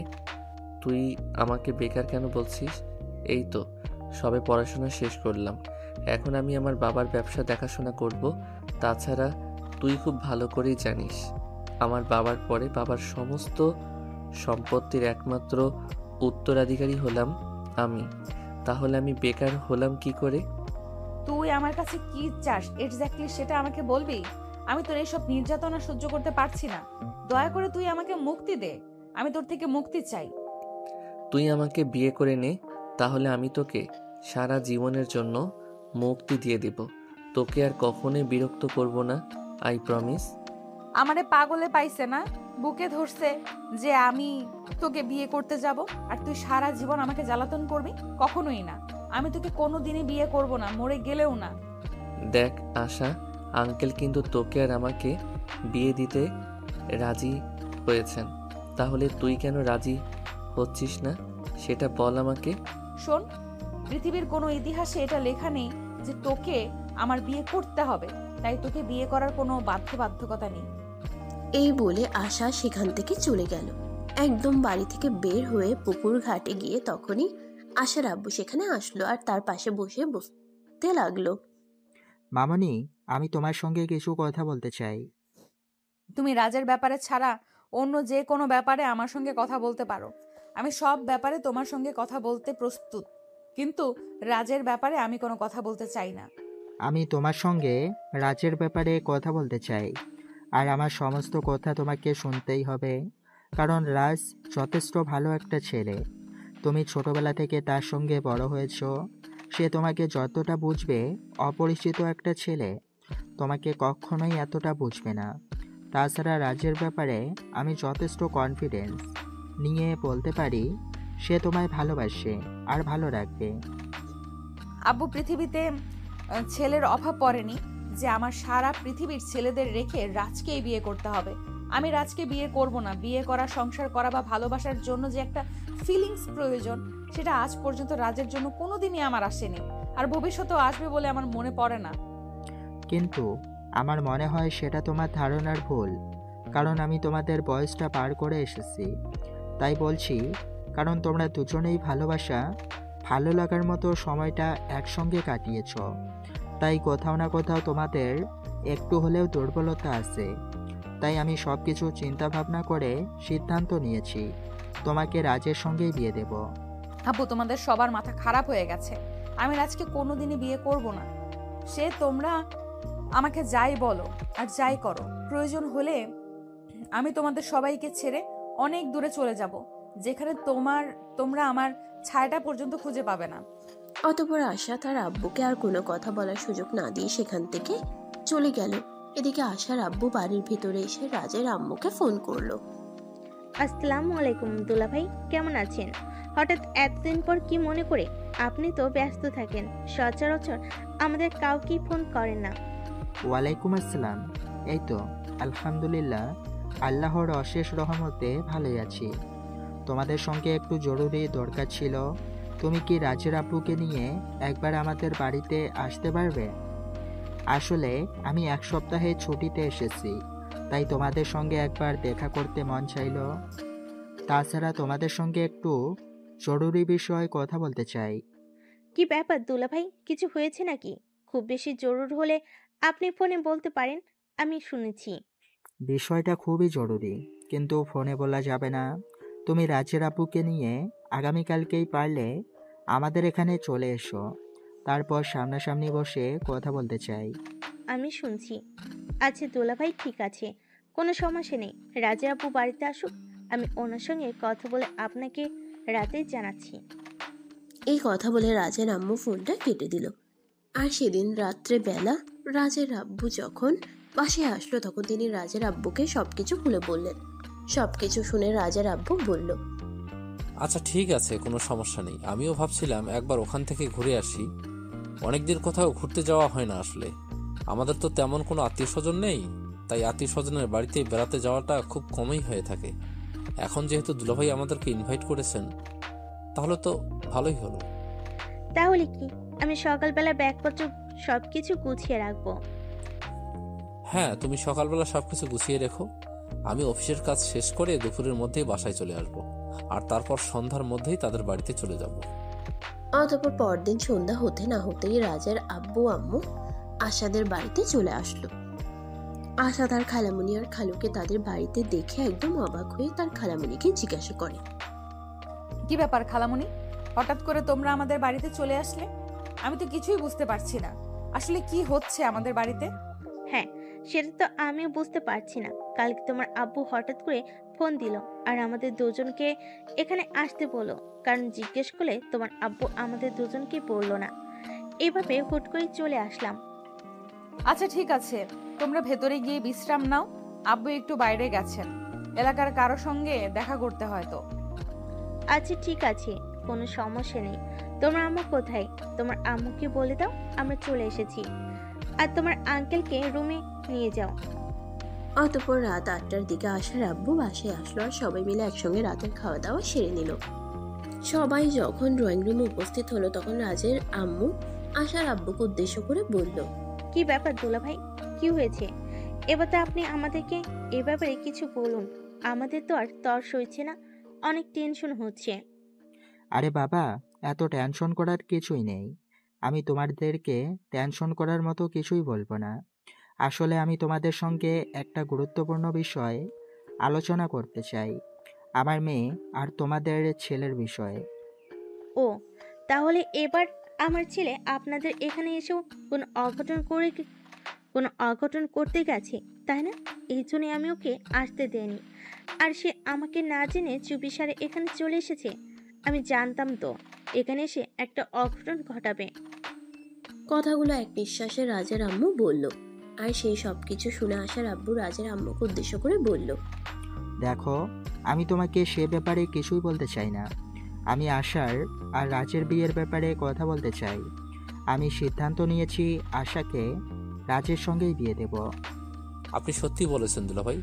[SPEAKER 1] তুই আমাকে বেকার কেন বলছিস? এই তো সবে পড়াশোনা শেষ করলাম, এখন আমি আমার বাবার ব্যবসা দেখাশোনা করব। তাছাড়া তুই খুব ভালো করেই জানিস আমার বাবার পরে বাবার সমস্ত সম্পত্তির একমাত্র উত্তরাধিকারী হলাম আমি। তাহলে আমি বেকার হলাম কি করে?
[SPEAKER 2] তুই আমার কাছে কি চাস এক্স্যাক্টলি সেটা আমাকে বলবি। আমি তোর এইসব নির্যাতনা সহ্য করতে পারছি না। দয়া করে তুই আমাকে মুক্তি দে, আমি তোর থেকে মুক্তি চাই।
[SPEAKER 1] তুই আমাকে বিয়ে করে নে, তাহলে আমি তোকে সারা জীবনের জন্য মুক্তি দিয়ে দিব। তোকে আর কখনোই বিরক্ত করব না, আই প্রমিস।
[SPEAKER 2] আমারে পাগলে পাইছে না, বুকে ধরছে যে আমি তোকে বিয়ে করতে যাব আর তুই সারা জীবন আমাকে জ্বালাতন করবি? কখনোই না, আমি তোকে কোনোদিনই বিয়ে করব না, মরে গেলেও না।
[SPEAKER 1] দেখ আশা, আঙ্কেল কিন্তু তোকে আর আমাকে বিয়ে দিতে রাজি হয়েছেন, তাহলে তুই কেন রাজি হচ্ছিস না সেটা বল আমাকে।
[SPEAKER 2] শোন, পৃথিবীর কোনো ইতিহাসে এটা লেখা নেই যে তোকে আমার বিয়ে করতে হবে, তাই তোকে বিয়ে করার কোনো বাধ্যবাধকতা নেই।
[SPEAKER 3] এই বলে আশা সেখান থেকে চলে গেল। একদম বাড়ি থেকে বের হয়ে পুকুর ঘাটে গিয়ে তখনই আশার আব্বু সেখানে আসলো আর তার পাশে বসতে লাগলো।
[SPEAKER 7] মামনি, আমি তোমার সঙ্গে কিছু কথা বলতে চাই।
[SPEAKER 2] তুমি রাজের ব্যাপারে ছাড়া অন্য যে কোনো ব্যাপারে আমার সঙ্গে কথা বলতে পারো, আমি সব ব্যাপারে তোমার সঙ্গে কথা বলতে প্রস্তুত, কিন্তু রাজের ব্যাপারে আমি কোনো কথা বলতে চাই না।
[SPEAKER 7] আমি তোমার সঙ্গে রাজের ব্যাপারে কথা বলতে চাই, আর আমার সমস্ত কথা তোমাকে শুনতেই হবে, কারণ রাজ যথেষ্ট ভালো একটা ছেলে। তুমি ছোটবেলা থেকে তার সঙ্গে বড় হয়েছো। সে তোমাকে যতটা বুঝবে, অপরিচিত একটা ছেলে তোমাকে কখনোই এতটা বুঝবে না। তাছাড়া রাজের ব্যাপারে আমি যথেষ্ট কনফিডেন্স নিয়ে বলতে পারি, সে তোমায় ভালোবাসে আর ভালো রাখবে।
[SPEAKER 2] আব্বু, পৃথিবীতে ছেলের অভাব পড়েনি যে আমার সারা পৃথিবীর ছেলেদের রেখে রাজকেই বিয়ে করতে হবে। আমি রাজকে বিয়ে করব না। বিয়ে করা, সংসার করা বা ভালোবাসার জন্য যে একটা ফিলিংস প্রয়োজন, সেটা আজ পর্যন্ত রাজের জন্য কোনোদিনই আমার আসেনি, আর ভবিষ্যতেও আসবে বলে আমার মনে পড়ে না।
[SPEAKER 7] কিন্তু আমার মনে হয় সেটা তোমার ধারণার ভুল, কারণ আমি তোমাদের বয়সটা পার করে এসেছি। তাই বলছি, কারণ তোমরা দুজনেই ভালোবাসা, ভালো লাগার মতো সময়টা একসঙ্গে কাটিয়েছ। তাই কোথাও না কোথাও তোমাদের একটু হলেও দুর্বলতা আছে। তাই আমি সব কিছু চিন্তা ভাবনা করে সিদ্ধান্ত নিয়েছি, তোমাকে রাজের সঙ্গেই বিয়ে দেব।
[SPEAKER 2] আব্বু, তোমাদের সবার মাথা খারাপ হয়ে গেছে। আমি রাজকে কোনোদিনই বিয়ে করব না। সে তোমরা আমাকে যাই বলো আর যাই করো, প্রয়োজন হলে আমি তোমাদের সবাইকে ছেড়ে অনেক দূরে চলে যাব, যেখানে তোমরা আমার ছায়াটা পর্যন্ত খুঁজে পাবে না।
[SPEAKER 3] অতঃপর আশা তার আব্বুকে আর কোনো কথা বলার সুযোগ না দিয়ে সেখান থেকে চলে গেল। এদিকে আশার আব্বু বাড়ির ভিতরে এসে রাজের আম্মুকে ফোন করলো।
[SPEAKER 4] আসসালামু আলাইকুম দুলাভাই, কেমন আছেন? হঠাৎ এতদিন পর কি মনে করে? আপনি তো ব্যস্ত থাকেন, সচরাচর আমাদের কাউকেই ফোন করেন না।
[SPEAKER 7] ওয়ালাইকুম আসসালাম। এই তো আলহামদুলিল্লাহ, আল্লাহর অশেষ রহমতে ভালোই আছি। তোমাদের সঙ্গে একটু জরুরি দরকার ছিল। তুমি কি রাজের আব্বুকে নিয়ে একবার আমাদের বাড়িতে আসতে পারবে? আসলে আমি 1 সপ্তাহে ছুটিতে এসেছি, তাই তোমাদের সঙ্গে একবার দেখা করতে মন চাইল। তাছাড়া তোমাদের সঙ্গে একটু জরুরি বিষয়ে কথা বলতে চাই।
[SPEAKER 4] কি ব্যাপার দুলাভাই, কিছু হয়েছে নাকি? খুব বেশি জরুর হলে আপনি ফোনে বলতে পারেন, আমি শুনেছি।
[SPEAKER 7] বিষয়টা খুবই জরুরি, কিন্তু ফোনে বলা যাবে না। তুমি রাজের আব্বুকে নিয়ে আগামীকালকেই পারলে আমাদের এখানে চলে এসো, তারপর সামনাসামনি বসে কথা বলতে চাই।
[SPEAKER 4] আমি শুনছি। আচ্ছা দুলাভাই, ঠিক আছে, কোনো সমস্যা নেই। রাজা আপু বাড়িতে আসুক, আমি ওনার সঙ্গে কথা বলে আপনাকে রাতে জানাচ্ছি।
[SPEAKER 3] এই কথা বলে রাজের আম্মু ফোনটা কেটে দিল। আর সেদিন রাত্রে বেলা রাজের আব্বু যখন বাসায় আসলো, তখন তিনি রাজের আব্বুকে সবকিছু খুলে বললেন। সবকিছু শুনে রাজের আব্বু বলল,
[SPEAKER 5] আচ্ছা ঠিক আছে, কোনো সমস্যা নেই। আমিও ভাবছিলাম একবার ওখান থেকে ঘুরে আসি। অনেকদিন কোথাও ঘুরতে যাওয়া হয় না আসলে। আমাদের তো তেমন কোনো আত্মীয় স্বজন নেই, তাই আত্মীয় স্বজনের বাড়িতে বেড়াতে যাওয়াটা খুব কমই হয়ে থাকে। এখন যেহেতু দুলাভাই আমাদেরকে ইনভাইট করেছেন, তাহলে তো ভালোই হলো।
[SPEAKER 4] তাহলে কি আমি সকালবেলা ব্যাগপত্র সবকিছু গুছিয়ে রাখবো?
[SPEAKER 5] হ্যাঁ, তুমি সকালবেলা সবকিছু গুছিয়ে রেখো। আমি অফিসের কাজ শেষ করে দুপুরের মধ্যেই বাসায় চলে আসব, আর তারপর সন্ধ্যার মধ্যেই তাদের বাড়িতে চলে যাব।
[SPEAKER 3] অতঃপর পরদিন সন্ধ্যা হতে না হতেই রাজের আব্বু আম্মু আশাদের বাড়িতে চলে আসলো। আশা তার খালামুনি আর খালুকে তাদের বাড়িতে দেখে একদম অবাক হয়ে তার খালামুনিকে জিজ্ঞাসা করে,
[SPEAKER 2] কি ব্যাপার খালামুনি, হঠাৎ করে তোমরা আমাদের বাড়িতে চলে আসলে? আমি তো কিছুই বুঝতে পারছি না, আসলে কি হচ্ছে আমাদের বাড়িতে?
[SPEAKER 4] হ্যাঁ, সেটা তো আমিও বুঝতে পারছি না। কালকে তোমার আব্বু হঠাৎ করে ফোন দিল আর আমাদের দুজনকে এখানে আসতে বললো, কারণ জিজ্ঞেস করলে তোমার আব্বু আমাদের দুজনকে বললো না। এভাবে হুট করে চলে আসলাম।
[SPEAKER 2] আচ্ছা ঠিক আছে, তোমরা ভেতরে গিয়ে বিশ্রাম নাও। আব্বু একটু বাইরে গেছেন, এলাকার কারো সঙ্গে দেখা করতে হয়তো।
[SPEAKER 4] আচ্ছা ঠিক আছে, কোনো সমস্যা নেই। তোমার আম্মু কোথায়? তোমার আম্মুকে বলে দাও আমরা চলে এসেছি, আর তোমার আঙ্কেলকে রুমে নিয়ে যাও।
[SPEAKER 3] অতঃপর রাত 8টার দিকে আশার আব্বু বাসায় আসলো আর সবাই মিলে একসঙ্গে রাতের খাওয়া দাওয়া সেরে নিল। সবাই যখন ড্রয়িং রুমে উপস্থিত হলো, তখন রাজের আম্মু আশার আব্বুকে উদ্দেশ্য করে বলল,
[SPEAKER 4] কি ব্যাপার দুলাভাই, কি হয়েছে? এবার তো আপনি আমাদেরকে এ ব্যাপারে কিছু বলুন। আমাদের তো আর তর সইছে না, অনেক টেনশন হচ্ছে।
[SPEAKER 7] আরে বাবা, এত টেনশন করার কিছুই নেই। আমি তোমাদেরকে টেনশন করার মতো কিছুই বলবো না। আসলে আমি তোমাদের সঙ্গে একটা গুরুত্বপূর্ণ বিষয় আলোচনা করতে চাই, আমার মেয়ে আর তোমাদের ছেলের বিষয়ে।
[SPEAKER 4] ও, তাহলে এবার আমার ছেলে আপনাদের এখানে এসেও কোনো অঘটন করতে গেছে, তাই না? এই জন্যই আমি ওকে আসতে দেইনি, আর সে আমাকে না জেনে চুপিসারে এখানে চলে এসেছে। আমি জানতাম তো এখানে এসে একটা অঘটন ঘটাবে।
[SPEAKER 3] কথাগুলো এক নিঃশ্বাসে রাজের আম্মু বলল। আর সেই সব কিছু শুনে আসার আব্বু রাজের আম্মুকে উদ্দেশ্য করে বলল,
[SPEAKER 7] দেখো, আমি তোমাকে সে ব্যাপারে কিছুই বলতে চাই না। আমি আশার আর রাজের বিয়ের ব্যাপারে কথা বলতে চাই। আমি সিদ্ধান্ত নিয়েছি আশাকে রাজের সঙ্গেই বিয়ে দেব।
[SPEAKER 5] আপনি সত্যি বলেছেন দুলাভাই।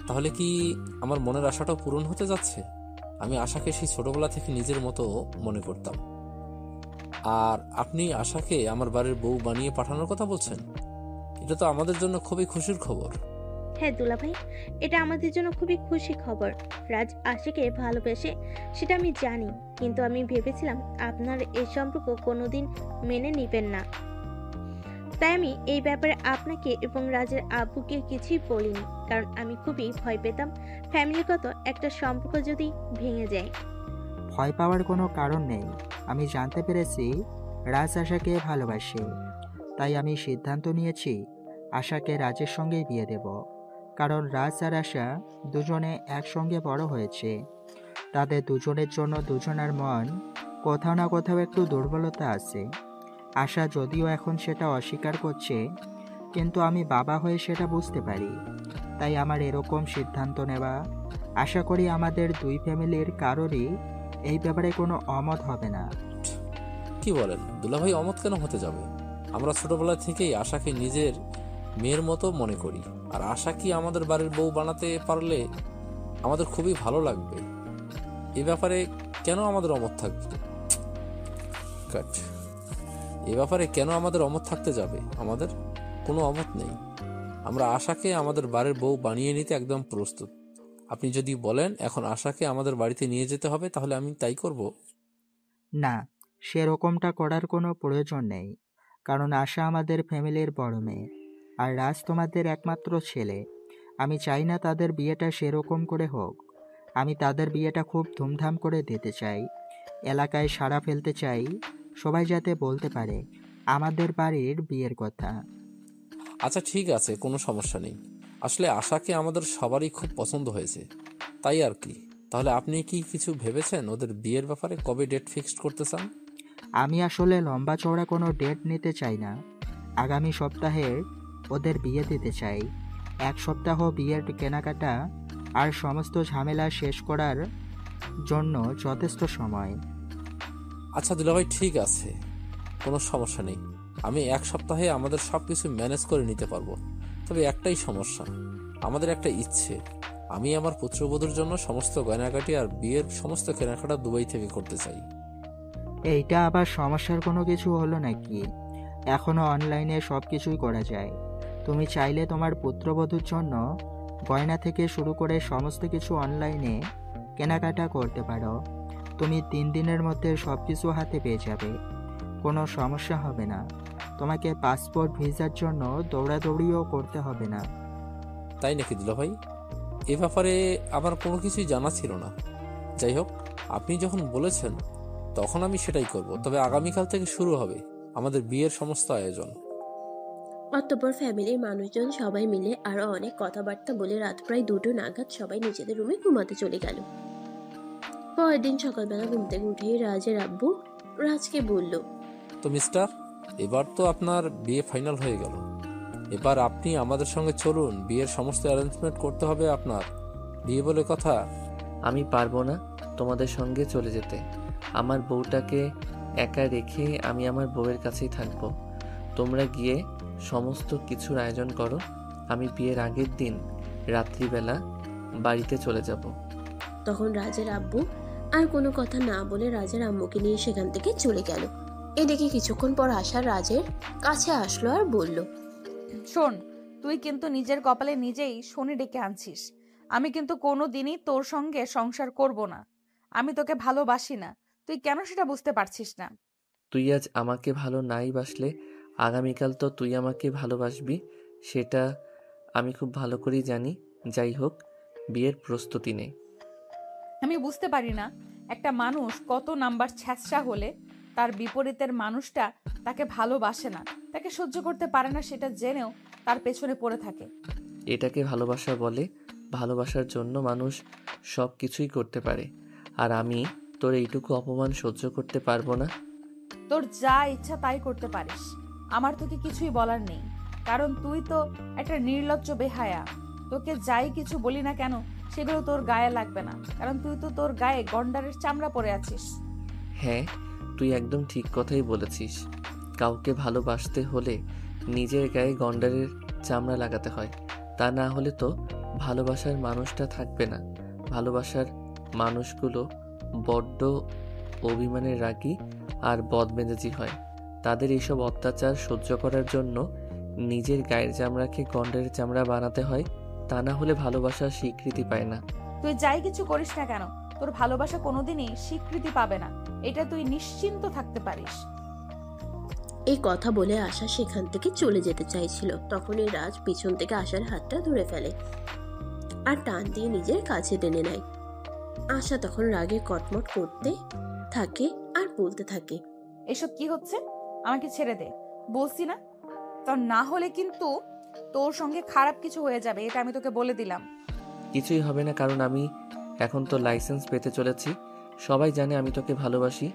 [SPEAKER 5] তাহলে কি আমার মনের আশাটাও পূরণ হতে যাচ্ছে? আমি আশাকে সেই ছোটবেলা থেকে নিজের মতো মনে করতাম, আর আপনি আশাকে আমার বাড়ির বউ বানিয়ে পাঠানোর কথা বলছেন। এটা তো আমাদের জন্য খুবই খুশির খবর।
[SPEAKER 4] হ্যাঁ দুলাভাই, এটা আমাদের জন্য খুবই খুশি খবর। রাজ আশিকে ভালোবেসে সেটা আমি জানি, কিন্তু আমি ভেবেছিলাম আপনার এই সম্পর্ক কোনোদিন মেনে নিবেন না। তাই আমি এই ব্যাপারে আপনাকে এবং রাজের আব্বুকে কিছুই বলিনি, কারণ আমি খুবই ভয় পেতাম ফ্যামিলিগত একটা সম্পর্ক যদি ভেঙে যায়।
[SPEAKER 7] ভয় পাওয়ার কোনো কারণ নেই। আমি জানতে পেরেছি রাজ আশাকে ভালোবাসে, তাই আমি সিদ্ধান্ত নিয়েছি আশাকে রাজের সঙ্গেই বিয়ে দেব। কারণ রাজ আর আশা দুজনে একসঙ্গে বড় হয়েছে। তাদের দুজনের জন্য দুজনের মন কোথাও না কোথাও একটু দুর্বলতা আছে। আশা যদিও এখন সেটা অস্বীকার করছে, কিন্তু আমি বাবা হয়ে সেটা বুঝতে পারি। তাই আমার এরকম সিদ্ধান্ত নেওয়া। আশা করি আমাদের দুই ফ্যামিলির কারোরই এই ব্যাপারে কোনো অমত হবে না।
[SPEAKER 5] কি বলেন দুলাভাই, অমত কেন হতে যাবে? আমরা ছোটবেলা থেকেই আশাকে নিজের মেয়ের মতো মনে করি, আর আশা কি আমাদের বাড়ির বউ বানাতে পারলে আমাদের খুবই ভালো লাগবে। এ ব্যাপারে কেন আমাদের অমত থাকবে? কাট। এ ব্যাপারে কেন আমাদের অমত থাকতে যাবে? আমাদের কোনো অমত নেই। আমরা আশাকে আমাদের বাড়ির বউ বানিয়ে নিতে একদম প্রস্তুত। আপনি যদি বলেন এখন আশাকে আমাদের বাড়িতে নিয়ে যেতে হবে, তাহলে আমি তাই করব।
[SPEAKER 7] না, সেরকমটা করার কোনো প্রয়োজন নেই। কারণ আশা আমাদের ফ্যামিলির বড় মেয়ে, আর রাজ তোমাদের একমাত্র ছেলে। আমি চাই না তাদের বিয়েটা সেরকম করে হোক। আমি তাদের বিয়েটা খুব ধুমধাম করে দিতে চাই। এলাকায় সাড়া ফেলতে চাই, সবাই যাতে বলতে পারে আমাদের বাড়ির বিয়ের কথা।
[SPEAKER 5] আচ্ছা ঠিক আছে, কোনো সমস্যা নেই। আসলে আশাকে আমাদের সবারই খুব পছন্দ হয়েছে, তাই আর কি। তাহলে আপনি কি কিছু ভেবেছেন ওদের বিয়ের ব্যাপারে? কবে ডেট ফিক্সড করতে চান?
[SPEAKER 7] আমি আসলে লম্বা চওড়া কোনো ডেট নিতে চাই না। আগামী সপ্তাহে ওদের বিয়ে দিতে চাই। এক সপ্তাহ বিয়ের কেনাকাটা আর সমস্ত ঝামেলা শেষ করার জন্য যথেষ্ট সময়।
[SPEAKER 5] আচ্ছা দুলাভাই, ঠিক আছে, কোনো সমস্যা নেই। আমি এক সপ্তাহে আমাদের সব কিছু ম্যানেজ করে নিতে পারবো। তবে একটাই সমস্যা, আমাদের একটা ইচ্ছে। আমি আমার পুত্রবধূর জন্য সমস্ত গয়নাগাটি আর বিয়ের সমস্ত কেনাকাটা দুবাই থেকে করতে চাই।
[SPEAKER 7] এইটা আবার সমস্যার কোনো কিছু হলো নাকি? এখনও অনলাইনে সব কিছুই করা যায়। তুমি চাইলে তোমার পুত্রবধূর জন্য গয়না থেকে শুরু করে সমস্ত কিছু অনলাইনে কেনাকাটা করতে পারো। তুমি 3 দিনের মধ্যে সব কিছু হাতে পেয়ে যাবে, কোনো সমস্যা হবে না। তোমাকে পাসপোর্ট ভিসার জন্য দৌড়াদৌড়িও করতে হবে না।
[SPEAKER 5] তাই নাকি দুলাভাই? এ ব্যাপারে আমার কোনো কিছুই জানা ছিল না। যাই হোক, আপনি যখন বলেছেন তখন আমি সেটাই করব। তবে আগামীকাল থেকে শুরু হবে আমাদের বিয়ের সমস্ত আয়োজন।
[SPEAKER 3] অতঃপর ফ্যামিলির মানুষজন সবাই মিলে আরো অনেক কথাবার্তা বলে রাত প্রায় 2টো নাগাদ সবাই নিজেদের রুমে ঘুমাতে চলে গেল। পরের দিন সকালবেলা ঘুম থেকে উঠেই রাজের আব্বু রাজকে বলল,
[SPEAKER 5] তো মিস্টার, এবার তো আপনার বিয়ে ফাইনাল হয়ে গেল। এবার আপনি আমাদের সঙ্গে চলুন, বিয়ের সমস্ত অ্যারেঞ্জমেন্ট করতে হবে আপনার। বিয়ে বলে কথা।
[SPEAKER 1] আমি পারবো না তোমাদের সঙ্গে চলে যেতে। আমার বউটাকে একা রেখে আমি আমার বউয়ের কাছেই থাকবো। তোমরা গিয়ে সমস্ত কিছুর আয়োজন করো। আমি বিয়ের আগের দিন রাত্রিবেলা বাড়িতে চলে যাব।
[SPEAKER 3] তখন রাজের আব্বু আর কোনো কথা না বলে রাজের আম্মুকে নিয়ে সেখান থেকে চলে গেল। এদিকে কিছুক্ষণ পর আশা রাজের কাছে আসলো আর বলল,
[SPEAKER 2] শোন, তুই কিন্তু নিজের কপালে নিজেই শনি ডেকে আনছিস। আমি কিন্তু কোনো দিনই তোর সঙ্গে সংসার করব না। আমি তোকে ভালোবাসি না, তুই কেন সেটা বুঝতে পারছিস না?
[SPEAKER 1] তুই আজ আমাকে ভালো নাই বাসলে আগামীকাল তো তুই আমাকে ভালোবাসবি, সেটা আমি খুব ভালো করেই জানি। যাই হোক, বিয়ের প্রস্তুতি নে।
[SPEAKER 2] আমি বুঝতে পারি না একটা মানুষ কত নাম্বার ছ্যাঁচড়া হলে তার বিপরীতের মানুষটা তাকে ভালোবাসে না, তাকে সহ্য করতে পারে না, সেটা জেনেও তার পেছনে পড়ে থাকে।
[SPEAKER 1] এটাকে ভালোবাসা বলে। ভালোবাসার জন্য মানুষ সব কিছুই করতে পারে। আর আমি তোর এইটুকু অপমান সহ্য করতে পারবো না।
[SPEAKER 2] তোর যা ইচ্ছা তাই করতে পারিস, আমার তোকে কিছুই বলার নেই, কারণ তুই তো একটা নির্লজ্জ বেহায়া। তোকে যাই কিছু বলি না কেন সেগুলো তোর গায়ে লাগবে না, কারণ তুই তো তোর গায়ে গন্ডারের চামড়া পরে আছিস।
[SPEAKER 1] হ্যাঁ, তুই একদম ঠিক কথাই বলেছিস। কাউকে ভালোবাসতে হলে নিজের গায়ে গন্ডারের চামড়া লাগাতে হয়, তা না হলে তো ভালোবাসার মানুষটা থাকবে না। ভালোবাসার মানুষগুলো বড্ড অভিমানের রাগী আর বদমেজাজি হয়। তাদের এইসব অত্যাচার সহ্য করার জন্য নিজের গায়ের চামড়াকে গন্ডারের চামড়া বানাতে হয়, তা না হলে ভালোবাসার স্বীকৃতি পায় না।
[SPEAKER 2] তুই যাই কিছু করিস না কেন তোর ভালোবাসা কোনোদিনই স্বীকৃতি পাবে না, এটা তুই নিশ্চিন্ত থাকতে পারিস।
[SPEAKER 3] এই কথা বলে আশা সেখান থেকে চলে যেতে চাইছিল, তখনই রাজ পিছন থেকে আশার হাতটা ধরে ফেলে আর টান দিয়ে নিজের কাছে টেনে নেয়। আশা তখন রাগে কটমট করতে থাকে আর বলতে থাকে,
[SPEAKER 2] এসব কি হচ্ছে? আমাকে ছেড়ে দে বলছি না, তোর না হলে কিন্তু তোর সঙ্গে খারাপ কিছু হয়ে যাবে, এটা আমি তোকে বলে দিলাম।
[SPEAKER 1] কিছুই হবে না, কারণ আমি এখন তো লাইসেন্স পেতে চলেছি। সবাই জানে আমি তোকে ভালোবাসি।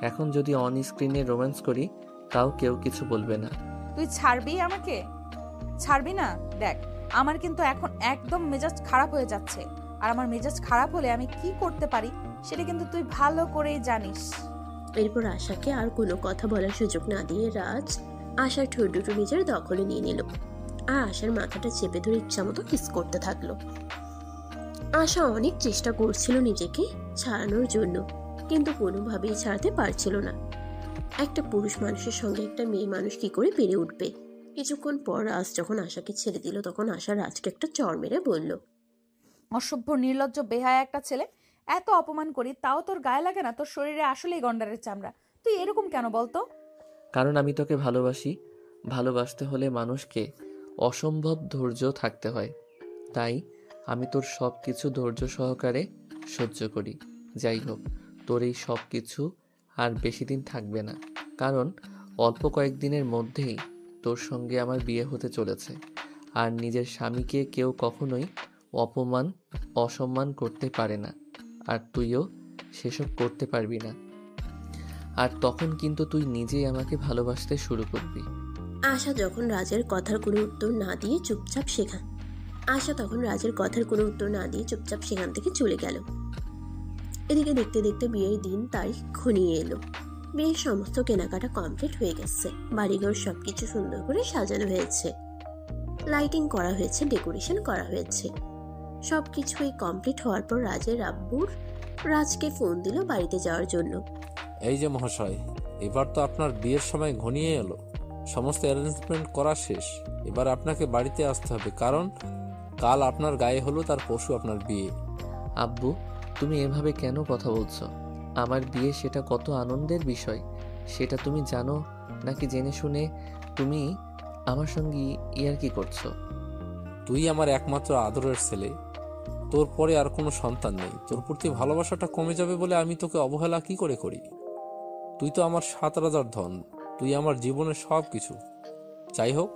[SPEAKER 1] এখন যদি অন স্ক্রিনে রোম্যান্স করি তাও কেউ কিছু বলবে না।
[SPEAKER 2] তুই ছাড়বি আমাকে? ছাড়বি না? দেখ, আমার কিন্তু এখন একদম মেজাজ খারাপ হয়ে যাচ্ছে, আর আমার মেজাজ খারাপ হলে আমি কি করতে পারি সেটা কিন্তু তুই ভালো করেই জানিস।
[SPEAKER 3] এরপর আশাকে আর কোনো কথা বলার সুযোগ না দিয়ে রাজ আশার ঠোঁট দুটো নিজের দখলে নিয়ে নিল আর আশার মাথাটা চেপে ধরে ইচ্ছামতো কিস করতে থাকলো। আশা অনেক চেষ্টা করছিল নিজেকে ছাড়ানোর জন্য, কিন্তু কোনোভাবেই ছাড়তে পারছিল না। একটা পুরুষ মানুষের সঙ্গে একটা মেয়ে মানুষ কি করে পেরে উঠবে? কিছুক্ষণ পর রাজ যখন আশাকে ছেড়ে দিল তখন আশা রাজকে একটা চড় মেরে বলল,
[SPEAKER 2] অসভ্য নির্লজ্জ বেহায়া একটা ছেলে, এত অপমান করি তাও তোর গায়ে লাগে না? তোর শরীরে আসলেই গন্ডারের চামড়া, তুই এরকম কেন বলতো?
[SPEAKER 1] কারণ আমি তোকে ভালোবাসি। ভালোবাসতে হলে মানুষকে অসম্ভব ধৈর্য থাকতে হয়, তাই আমি তোর সব কিছু ধৈর্য সহকারে সহ্য করি। যাই হোক, তোর এই সব কিছু আর বেশি দিন থাকবে না, কারণ অল্প কয়েকদিনের মধ্যেই তোর সঙ্গে আমার বিয়ে হতে চলেছে। আর নিজের স্বামীকে কেউ কখনোই অপমান অসম্মান করতে পারে না, আর তুইও সেসব করতে পারবি না। আর তখন কিন্তু তুই নিজেই আমাকে ভালোবাসতে শুরু করবি।
[SPEAKER 3] আশা যখন রাজের কথার কোনো উত্তর না দিয়ে চুপচাপ সেখান থেকে চলে গেল। এদিকে দেখতে দেখতে বিয়ের দিন তারিখ ঘনিয়ে এলো। বিয়ের সমস্ত কেনাকাটা কমপ্লিট হয়ে গেছে, বাড়িঘর সবকিছু সুন্দর করে সাজানো হয়েছে, লাইটিং করা হয়েছে, ডেকোরেশন করা হয়েছে। সবকিছুই কমপ্লিট হওয়ার পর রাজের আব্বুর রাজকে ফোন দিল বাড়িতে যাওয়ার জন্য।
[SPEAKER 5] এই যে মহাশয়, এবার তো আপনার বিয়ের সময় ঘনিয়ে এলো, সমস্ত অ্যারেঞ্জমেন্ট করা শেষ। এবার আপনাকে বাড়িতে আসতে হবে, কারণ কাল আপনার গায়ে হলুদ আর পরশু আপনার বিয়ে।
[SPEAKER 1] আব্বু, তুমি এভাবে কেন কথা বলছো? আমার বিয়ে সেটা কত আনন্দের বিষয়, সেটা তুমি জানো নাকি জেনে শুনে তুমি আমার সঙ্গে ইয়ার্কি করছো?
[SPEAKER 5] তুই আমার একমাত্র আদরের ছেলে, তোর পরে আর কোনো সন্তান নেই। তোর প্রতি ভালোবাসাটা কমে যাবে বলে আমি তোকে অবহেলা কি করে করি? তুই তো আমার 7 রাজার ধন, তুই আমার জীবনের সব কিছু। যাই হোক,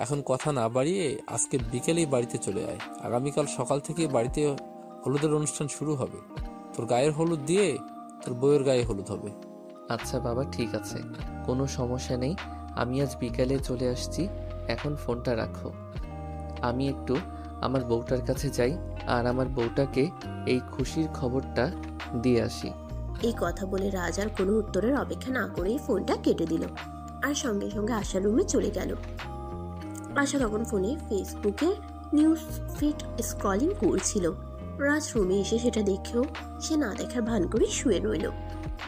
[SPEAKER 5] এখন কথা না বাড়িয়ে আজকে বিকেলেই বাড়িতে চলে আয়। আগামীকাল সকাল থেকে বাড়িতে হলুদের অনুষ্ঠান শুরু হবে। তোর গায়ের হলুদ দিয়ে তোর বউয়ের গায়ে হলুদ হবে।
[SPEAKER 1] আচ্ছা বাবা, ঠিক আছে, কোনো সমস্যা নেই। আমি আজ বিকালে চলে আসছি, এখন ফোনটা রাখো। আমি একটু আমার বউটার কাছে যাই আর আমার বউটাকে এই খুশির খবরটা দিয়ে আসি।
[SPEAKER 3] এই কথা বলে রাজ আর কোনো উত্তরের অপেক্ষা না করেই ফোনটা কেটে দিল আর সঙ্গে সঙ্গে আশার রুমে চলে গেল। আশা তখন ফোনে ফেসবুকে নিউজ ফিড স্ক্রলিং করছিল। রাজ রুমে এসে সেটা দেখেও সে না দেখার ভান করে শুয়ে রইল।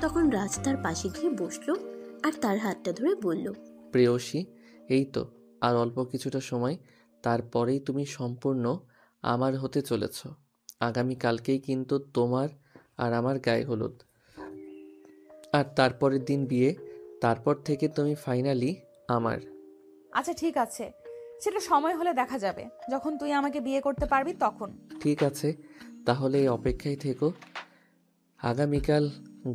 [SPEAKER 3] তখন রাজ তার পাশে গিয়ে বসলো আর তার হাতটা ধরে বলল,
[SPEAKER 1] প্রেয়সী, এই তো আর অল্প কিছুটা সময়, তারপরেই তুমি সম্পূর্ণ আমার হতে চলেছ। আগামীকালকেই কিন্তু তোমার আর আমার গায়ে হলুদ, আর তারপরের দিন বিয়ে। তারপর থেকে তুমি ফাইনালি আমার।
[SPEAKER 2] আচ্ছা ঠিক আছে, সেটা সময় হলে দেখা যাবে, যখন তুই আমাকে বিয়ে করতে পারবি তখন।
[SPEAKER 1] ঠিক আছে, তাহলে এই অপেক্ষায় থেকো। আগামীকাল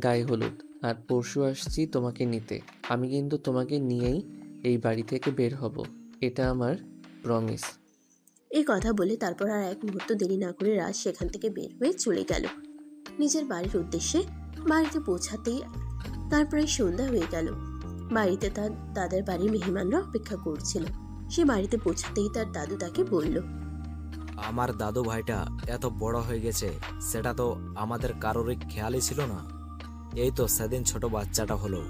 [SPEAKER 1] গায়ে হলুদ আর পরশু আসছি তোমাকে নিতে। আমি কিন্তু তোমাকে নিয়েই এই বাড়ি থেকে বের হব, এটা আমার প্রমিস।
[SPEAKER 3] এই কথা বলে তারপর আর এক মুহূর্ত দেরি না করে রাজ সেখান থেকে বের হয়ে চলে গেল নিজের বাড়ির উদ্দেশ্যে। বাড়িতে পৌঁছাতেই তার প্রায় সন্ধ্যা হয়ে গেল। বাড়িতে তাদের বাড়ির মেহমানরা অপেক্ষা করছিল। সে বাড়িতে পৌঁছাতেই তার দাদু তাকে বলল,
[SPEAKER 11] আমার দাদু ভাইটা এত বড় হয়ে গেছে সেটা তো আমাদের কারোরই খেয়ালই ছিল না। এই তো সেদিন ছোট বাচ্চাটা হলো,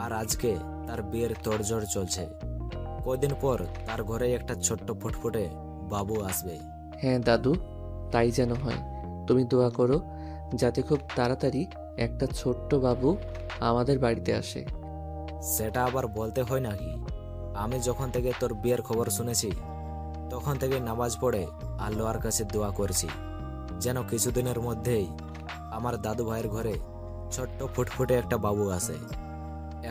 [SPEAKER 11] আর আজকে তার বিয়ের তোড়জোড় চলছে। কয়দিন পর তার ঘরে একটা ছোট্ট ফুটফুটে বাবু আসবে।
[SPEAKER 1] হ্যাঁ দাদু, তাই যেন হয়। তুমি দোয়া করো যাতে খুব তাড়াতাড়ি একটা ছোট্ট বাবু আমাদের বাড়িতে আসে।
[SPEAKER 11] সেটা আবার বলতে হয় নাকি? আমি যখন থেকে তোর বিয়ের খবর শুনেছি তখন থেকে নামাজ পড়ে আল্লাহর কাছে দোয়া করছি যেন কিছুদিনের মধ্যেই আমার দাদু ভাইয়ের ঘরে ছোট্ট ফুটফুটে একটা বাবু আসে।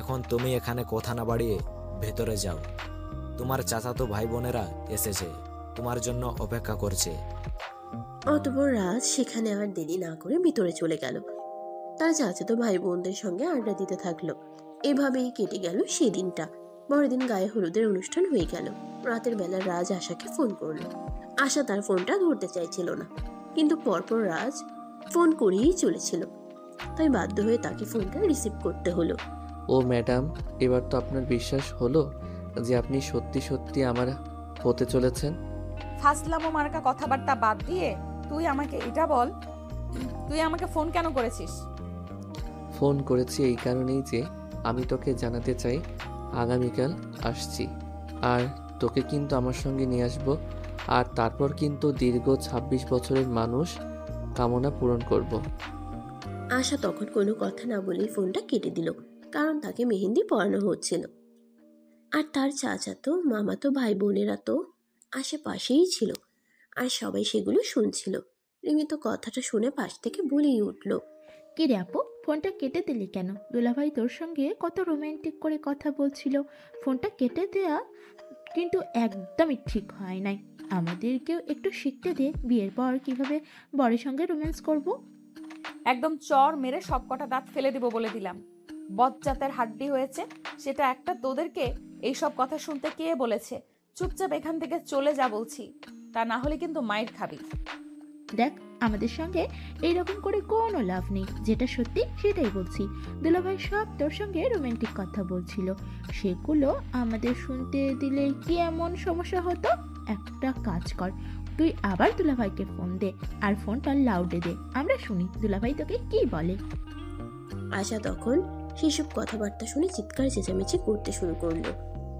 [SPEAKER 11] এখন তুমি এখানে কথা না বাড়িয়ে ভেতরে যাও। তোমার চাচাতো ভাই বোনেরা এসেছে, তোমার জন্য অপেক্ষা করছে।
[SPEAKER 3] অতঃপর রাজ সেখানে আর দেরি না করে ভিতরে চলে গেল। তার চাচাতো ভাই বোনদের সঙ্গে আড্ডা দিতে থাকলো। এভাবেই কেটে গেল সেদিনটা। পরের গায়ে হলুদের অনুষ্ঠান হয়ে গেল। রাতের বেলা রাজ আশাকে ফোন করলো। আশা তার ফোনটা ধরতে চাইছিল না, কিন্তু পরপর রাজ ফোন করেই চলেছিল, তাই বাধ্য হয়ে তাকে ফোনটা রিসিভ করতে হলো।
[SPEAKER 1] ও ম্যাডাম, এবার তো আপনার বিশ্বাস হলো যে আপনি সত্যি সত্যি আমার হতে চলেছেন?
[SPEAKER 2] ফাজলামো মার্কা কথাবার্তা বাদ দিয়ে তুই আমাকে এটা বল, তুই আমাকে ফোন কেন করেছিস?
[SPEAKER 1] ফোন করেছি এই কারণেই যে আমি তোকে জানাতে চাই আগামীকাল আসছি, আর তোকে কিন্তু আমার সঙ্গে নিয়ে আসবো। আর তারপর কিন্তু দীর্ঘ ২৬ বছরের মানুষ কামনা পূরণ করব।
[SPEAKER 3] আশা তখন কোনো কথা না বলেই ফোনটা কেটে দিল, কারণ তাকে মেহেন্দি পরানো হচ্ছিল। আর তার চাচাতো মামাতো ভাই বোনেরা তো আশেপাশেই ছিল, আর সবাই সেগুলো শুনছিল। রিমি তো কথাটা শুনে পাশ থেকে বলেই উঠল,
[SPEAKER 8] কি রে আপু, ফোনটা কেটে দিলি কেন? দুলাভাই তোর সঙ্গে কত রোমান্টিক করে কথা বলছিল, ফোনটা কেটে দেয়া কিন্তু একদমই ঠিক হয় নাই। আমাদেরকেও একটু শিখতে দে বিয়ের পর কিভাবে বরের সঙ্গে রোম্যান্স করব।
[SPEAKER 2] একদম চর মেরে সব কটা দাঁত ফেলে দিব বলে দিলাম। বজ্জাতের হাড্ডি হয়েছে সেটা একটা, তোদেরকে এইসব কথা শুনতে কে বলেছে? চুপচাপ এখান থেকে চলে যা বলছি, তা না হলে কিন্তু মাইর খাবি।
[SPEAKER 8] দেখ, আমাদের সঙ্গে এইরকম করে কোনো লাভ নেই, যেটা সত্যি সেটাই বলছি। দুলাভাই সব তোর সঙ্গে রোমান্টিক কথা বলছিল, সেগুলো আমাদের শুনতে দিলে কি এমন সমস্যা হতো? একটা কাজ কর, তুই আবার দুলাভাইকে ফোন দে, আর ফোনটা লাউডে দে, আমরা শুনি দুলাভাই তোকে কি বলে।
[SPEAKER 3] আশা তখন সেসব কথাবার্তা শুনে চিৎকার চেঁচামেচি করতে শুরু করলো।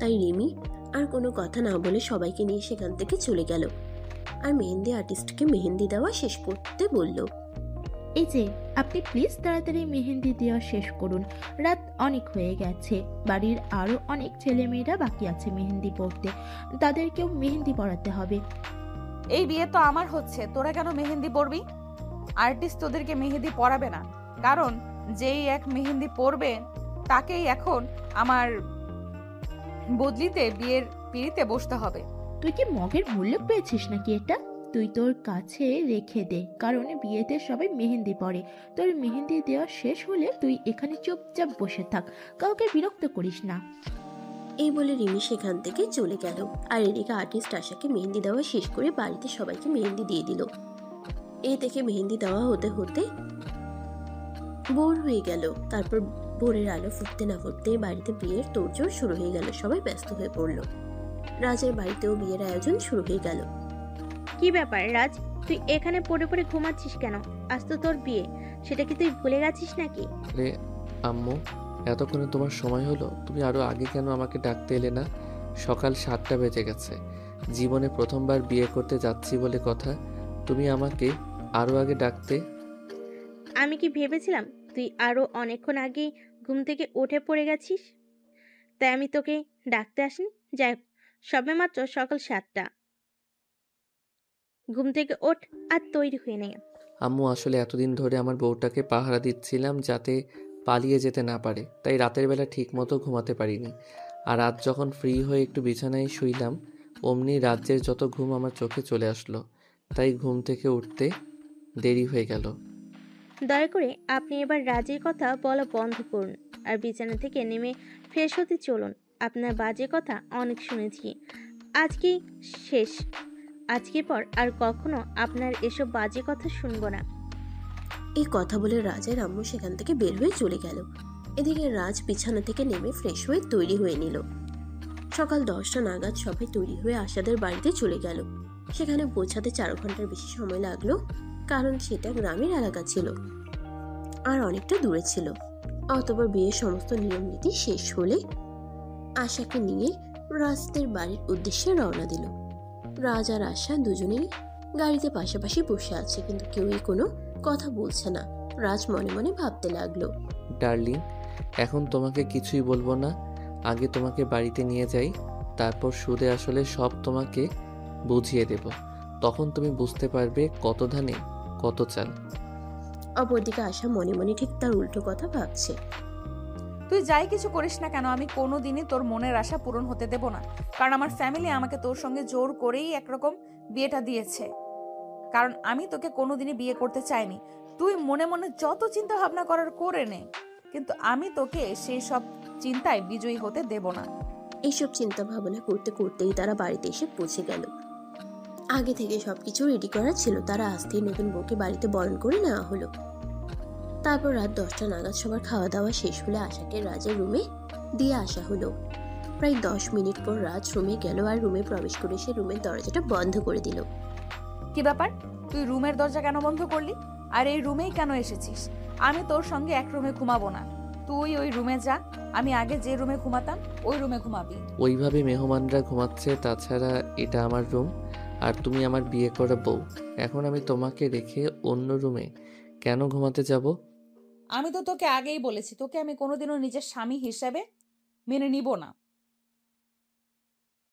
[SPEAKER 3] তাই রিমি আর কোনো কথা না বলে সবাইকে নিয়ে সেখান থেকে চলে গেল, আর মেহেন্দি আর্টিস্টকে মেহেন্দি দেওয়া শেষ করতে বলল,
[SPEAKER 8] এই যে আপনি প্লিজ তাড়াতাড়ি মেহেন্দি দেওয়া শেষ করুন, রাত অনেক হয়ে গেছে। বাড়ির আরো অনেক ছেলে মেয়েরা বাকি আছে মেহেন্দি পড়তে, তাদেরকেও মেহেন্দি পড়াতে হবে।
[SPEAKER 2] এই বিয়ে তো আমার হচ্ছে, তোরা কেন মেহেন্দি পরবি? আর্টিস্ট তোদেরকে মেহেন্দি পরাবে না, কারণ যেই এক মেহেন্দি পরবে তাকেই এখন আমার বদলিতে বিয়ের পিড়িতে বসতে হবে।
[SPEAKER 8] তুই কি মগের মূল্য পেয়েছিস নাকি এটা? তুই তোর কাছে রেখে দে, কারণ বিয়েতে সবাই মেহেন্দি পরে। তোর মেহেন্দি দেওয়া শেষ হলে তুই এখানে চুপচাপ বসে থাক, কাউকে বিরক্ত করিস না।
[SPEAKER 3] এই বলে রিমি সেখান থেকে চলে গেল। আর এদিকে আর্টিস্ট আশাকে মেহেন্দি দেওয়া শেষ করে বাড়িতে সবাইকে মেহেন্দি দিয়ে দিল। এই থেকে মেহেন্দি দেওয়া হতে হতে ভোর হয়ে গেল। তারপর ভোরের আলো ফুটতে না ফুটতে বাড়িতে বিয়ের তোড়জোড় শুরু হয়ে গেল। সবাই ব্যস্ত হয়ে পড়ল। রাজের বাড়িতেও বিয়ের আয়োজন শুরু হয়ে গেল।
[SPEAKER 4] কি ব্যাপার রাজ, তুই এখানে পড়ে পড়ে ঘুমাচ্ছিস কেন? আজ তো তোর বিয়ে, সেটা কি তুই ভুলে গেছিস নাকি?
[SPEAKER 1] আরে আম্মু, এতক্ষণে তোমার সময় হলো? তুমি আরো আগে কেন আমাকে ডাকতে এলে না? সকাল 7টা বেজে গেছে। জীবনে প্রথমবার বিয়ে করতে যাচ্ছি বলে কথা, তুমি আমাকে আরো আগে ডাকতে।
[SPEAKER 4] আমি কি ভেবেছিলাম তুই আরো অনেকক্ষণ আগেই ঘুম থেকে উঠে পড়ে গেছিস, তাই আমি তোকে ডাকতে আসিনি। যাই হোক, সবে মাত্র সকাল 7টা, ঘুম থেকে ওঠ আর তৈরি হয়ে নে।
[SPEAKER 1] আম্মু, আসলে এতদিন ধরে আমার বউটাকে পাহারা দিচ্ছিলাম যাতে পালিয়ে যেতে না পারে, তাই রাতের বেলা ঠিক মতো ঘুমাতে পারিনি। আর আজ যখন ফ্রি হয়ে একটু বিছানায় শুইলাম, অমনি রাজ্যের যত ঘুম আমার চোখে চলে আসলো, তাই ঘুম থেকে উঠতে দেরি হয়ে গেল।
[SPEAKER 4] দয়া করে আপনি এবার রাজের কথা বলা বন্ধ করুন আর বিছানা থেকে নেমে ফ্রেশ হতে চলুন। আপনার বাজে কথা অনেক শুনেছি, আজকেই শেষ। আজকের পর আর কখনো আপনার এসব বাজে কথা শুনবো না।
[SPEAKER 3] এই কথা বলে রাজের আম্মু সেখান থেকে বের হয়ে চলে গেল। এদিকে রাজ বিছানা থেকে নেমে ফ্রেশ হয়ে তৈরি হয়ে নিল। সকাল 10টা নাগাদ সবাই তৈরি হয়ে আশাদের বাড়িতে চলে গেল। সেখানে পৌঁছাতে 4 ঘন্টার বেশি সময় লাগলো, কারণ সেটা গ্রামের এলাকা ছিল আর অনেকটা দূরে ছিল। অতঃপর বিয়ের সমস্ত নিয়ম নীতি শেষ হলে আশাকে নিয়ে রাজদের বাড়ির উদ্দেশ্যে রওনা দিল। রাজ আর আশা দুজনেই গাড়িতে পাশাপাশি বসে আছে, কিন্তু কেউই কোনো কথা বলছে না। রাজ মনে মনে ভাবতে লাগলো,
[SPEAKER 1] ডার্লিং, এখন তোমাকে কিছুই বলবো না। আগে তোমাকে বাড়িতে নিয়ে যাই, তারপর সুদে আসলে সব তোমাকে বুঝিয়ে দেব। তখন তুমি বুঝতে পারবে কত ধানে কত চাল।
[SPEAKER 3] অপরদিকে আশা মনে মনে ঠিক তার উল্টো কথা ভাবছে।
[SPEAKER 2] তুই যাই কিছু করিস না কেন, আমি কোনোদিনই তোর মনের আশা পূরণ হতে দেব না। কারণ আমার ফ্যামিলি আমাকে তোর সঙ্গে জোর করেই একরকম বিয়েটা দিয়েছে, কারণ আমি তোকে কোনোদিনই বিয়ে করতে চাইনি। তুই মনে মনে যত চিন্তা ভাবনা করার করে নে, কিন্তু আমি তোকে সেই সব চিন্তায় বিজয়ী হতে দেব না।
[SPEAKER 3] এইসব চিন্তা ভাবনা করতে করতেই তারা বাড়িতে এসে পৌঁছে গেল। আগে থেকে সবকিছু রেডি করা ছিল, তারা আসতেই নতুন বউকে বাড়িতে বরণ করে নেওয়া হলো। তারপর রাত 10টা নাগাদ সবার খাওয়া দাওয়া শেষ হলে আশাকে রাজের রুমে দিয়ে আসা হলো। প্রায় 10 মিনিট পর রাজ রুমে গেল আর রুমে প্রবেশ করে সে রুমের দরজাটা বন্ধ করে দিল।
[SPEAKER 2] কি ব্যাপার, তুই রুমের দরজা কেন বন্ধ করলি? আর এই রুমেই কেন এসেছিস? আমি তোর সঙ্গে এক রুমে ঘুমাবো না, তুই ওই রুমে যা। আমি আগে যে রুমে ঘুমাতাম ওই রুমে ঘুমাবি।
[SPEAKER 1] ওইভাবে মেহমানরা ঘুমাচ্ছে, তাছাড়া এটা আমার রুম আর তুমি আমার বিয়ে করা বউ। এখন আমি তোমাকে রেখে অন্য রুমে কেন ঘুমাতে যাব?
[SPEAKER 2] আমি তো তোকে আগেই বলেছি, তোকে আমি কোনোদিনও নিজের স্বামী হিসেবে মেনে নিব না।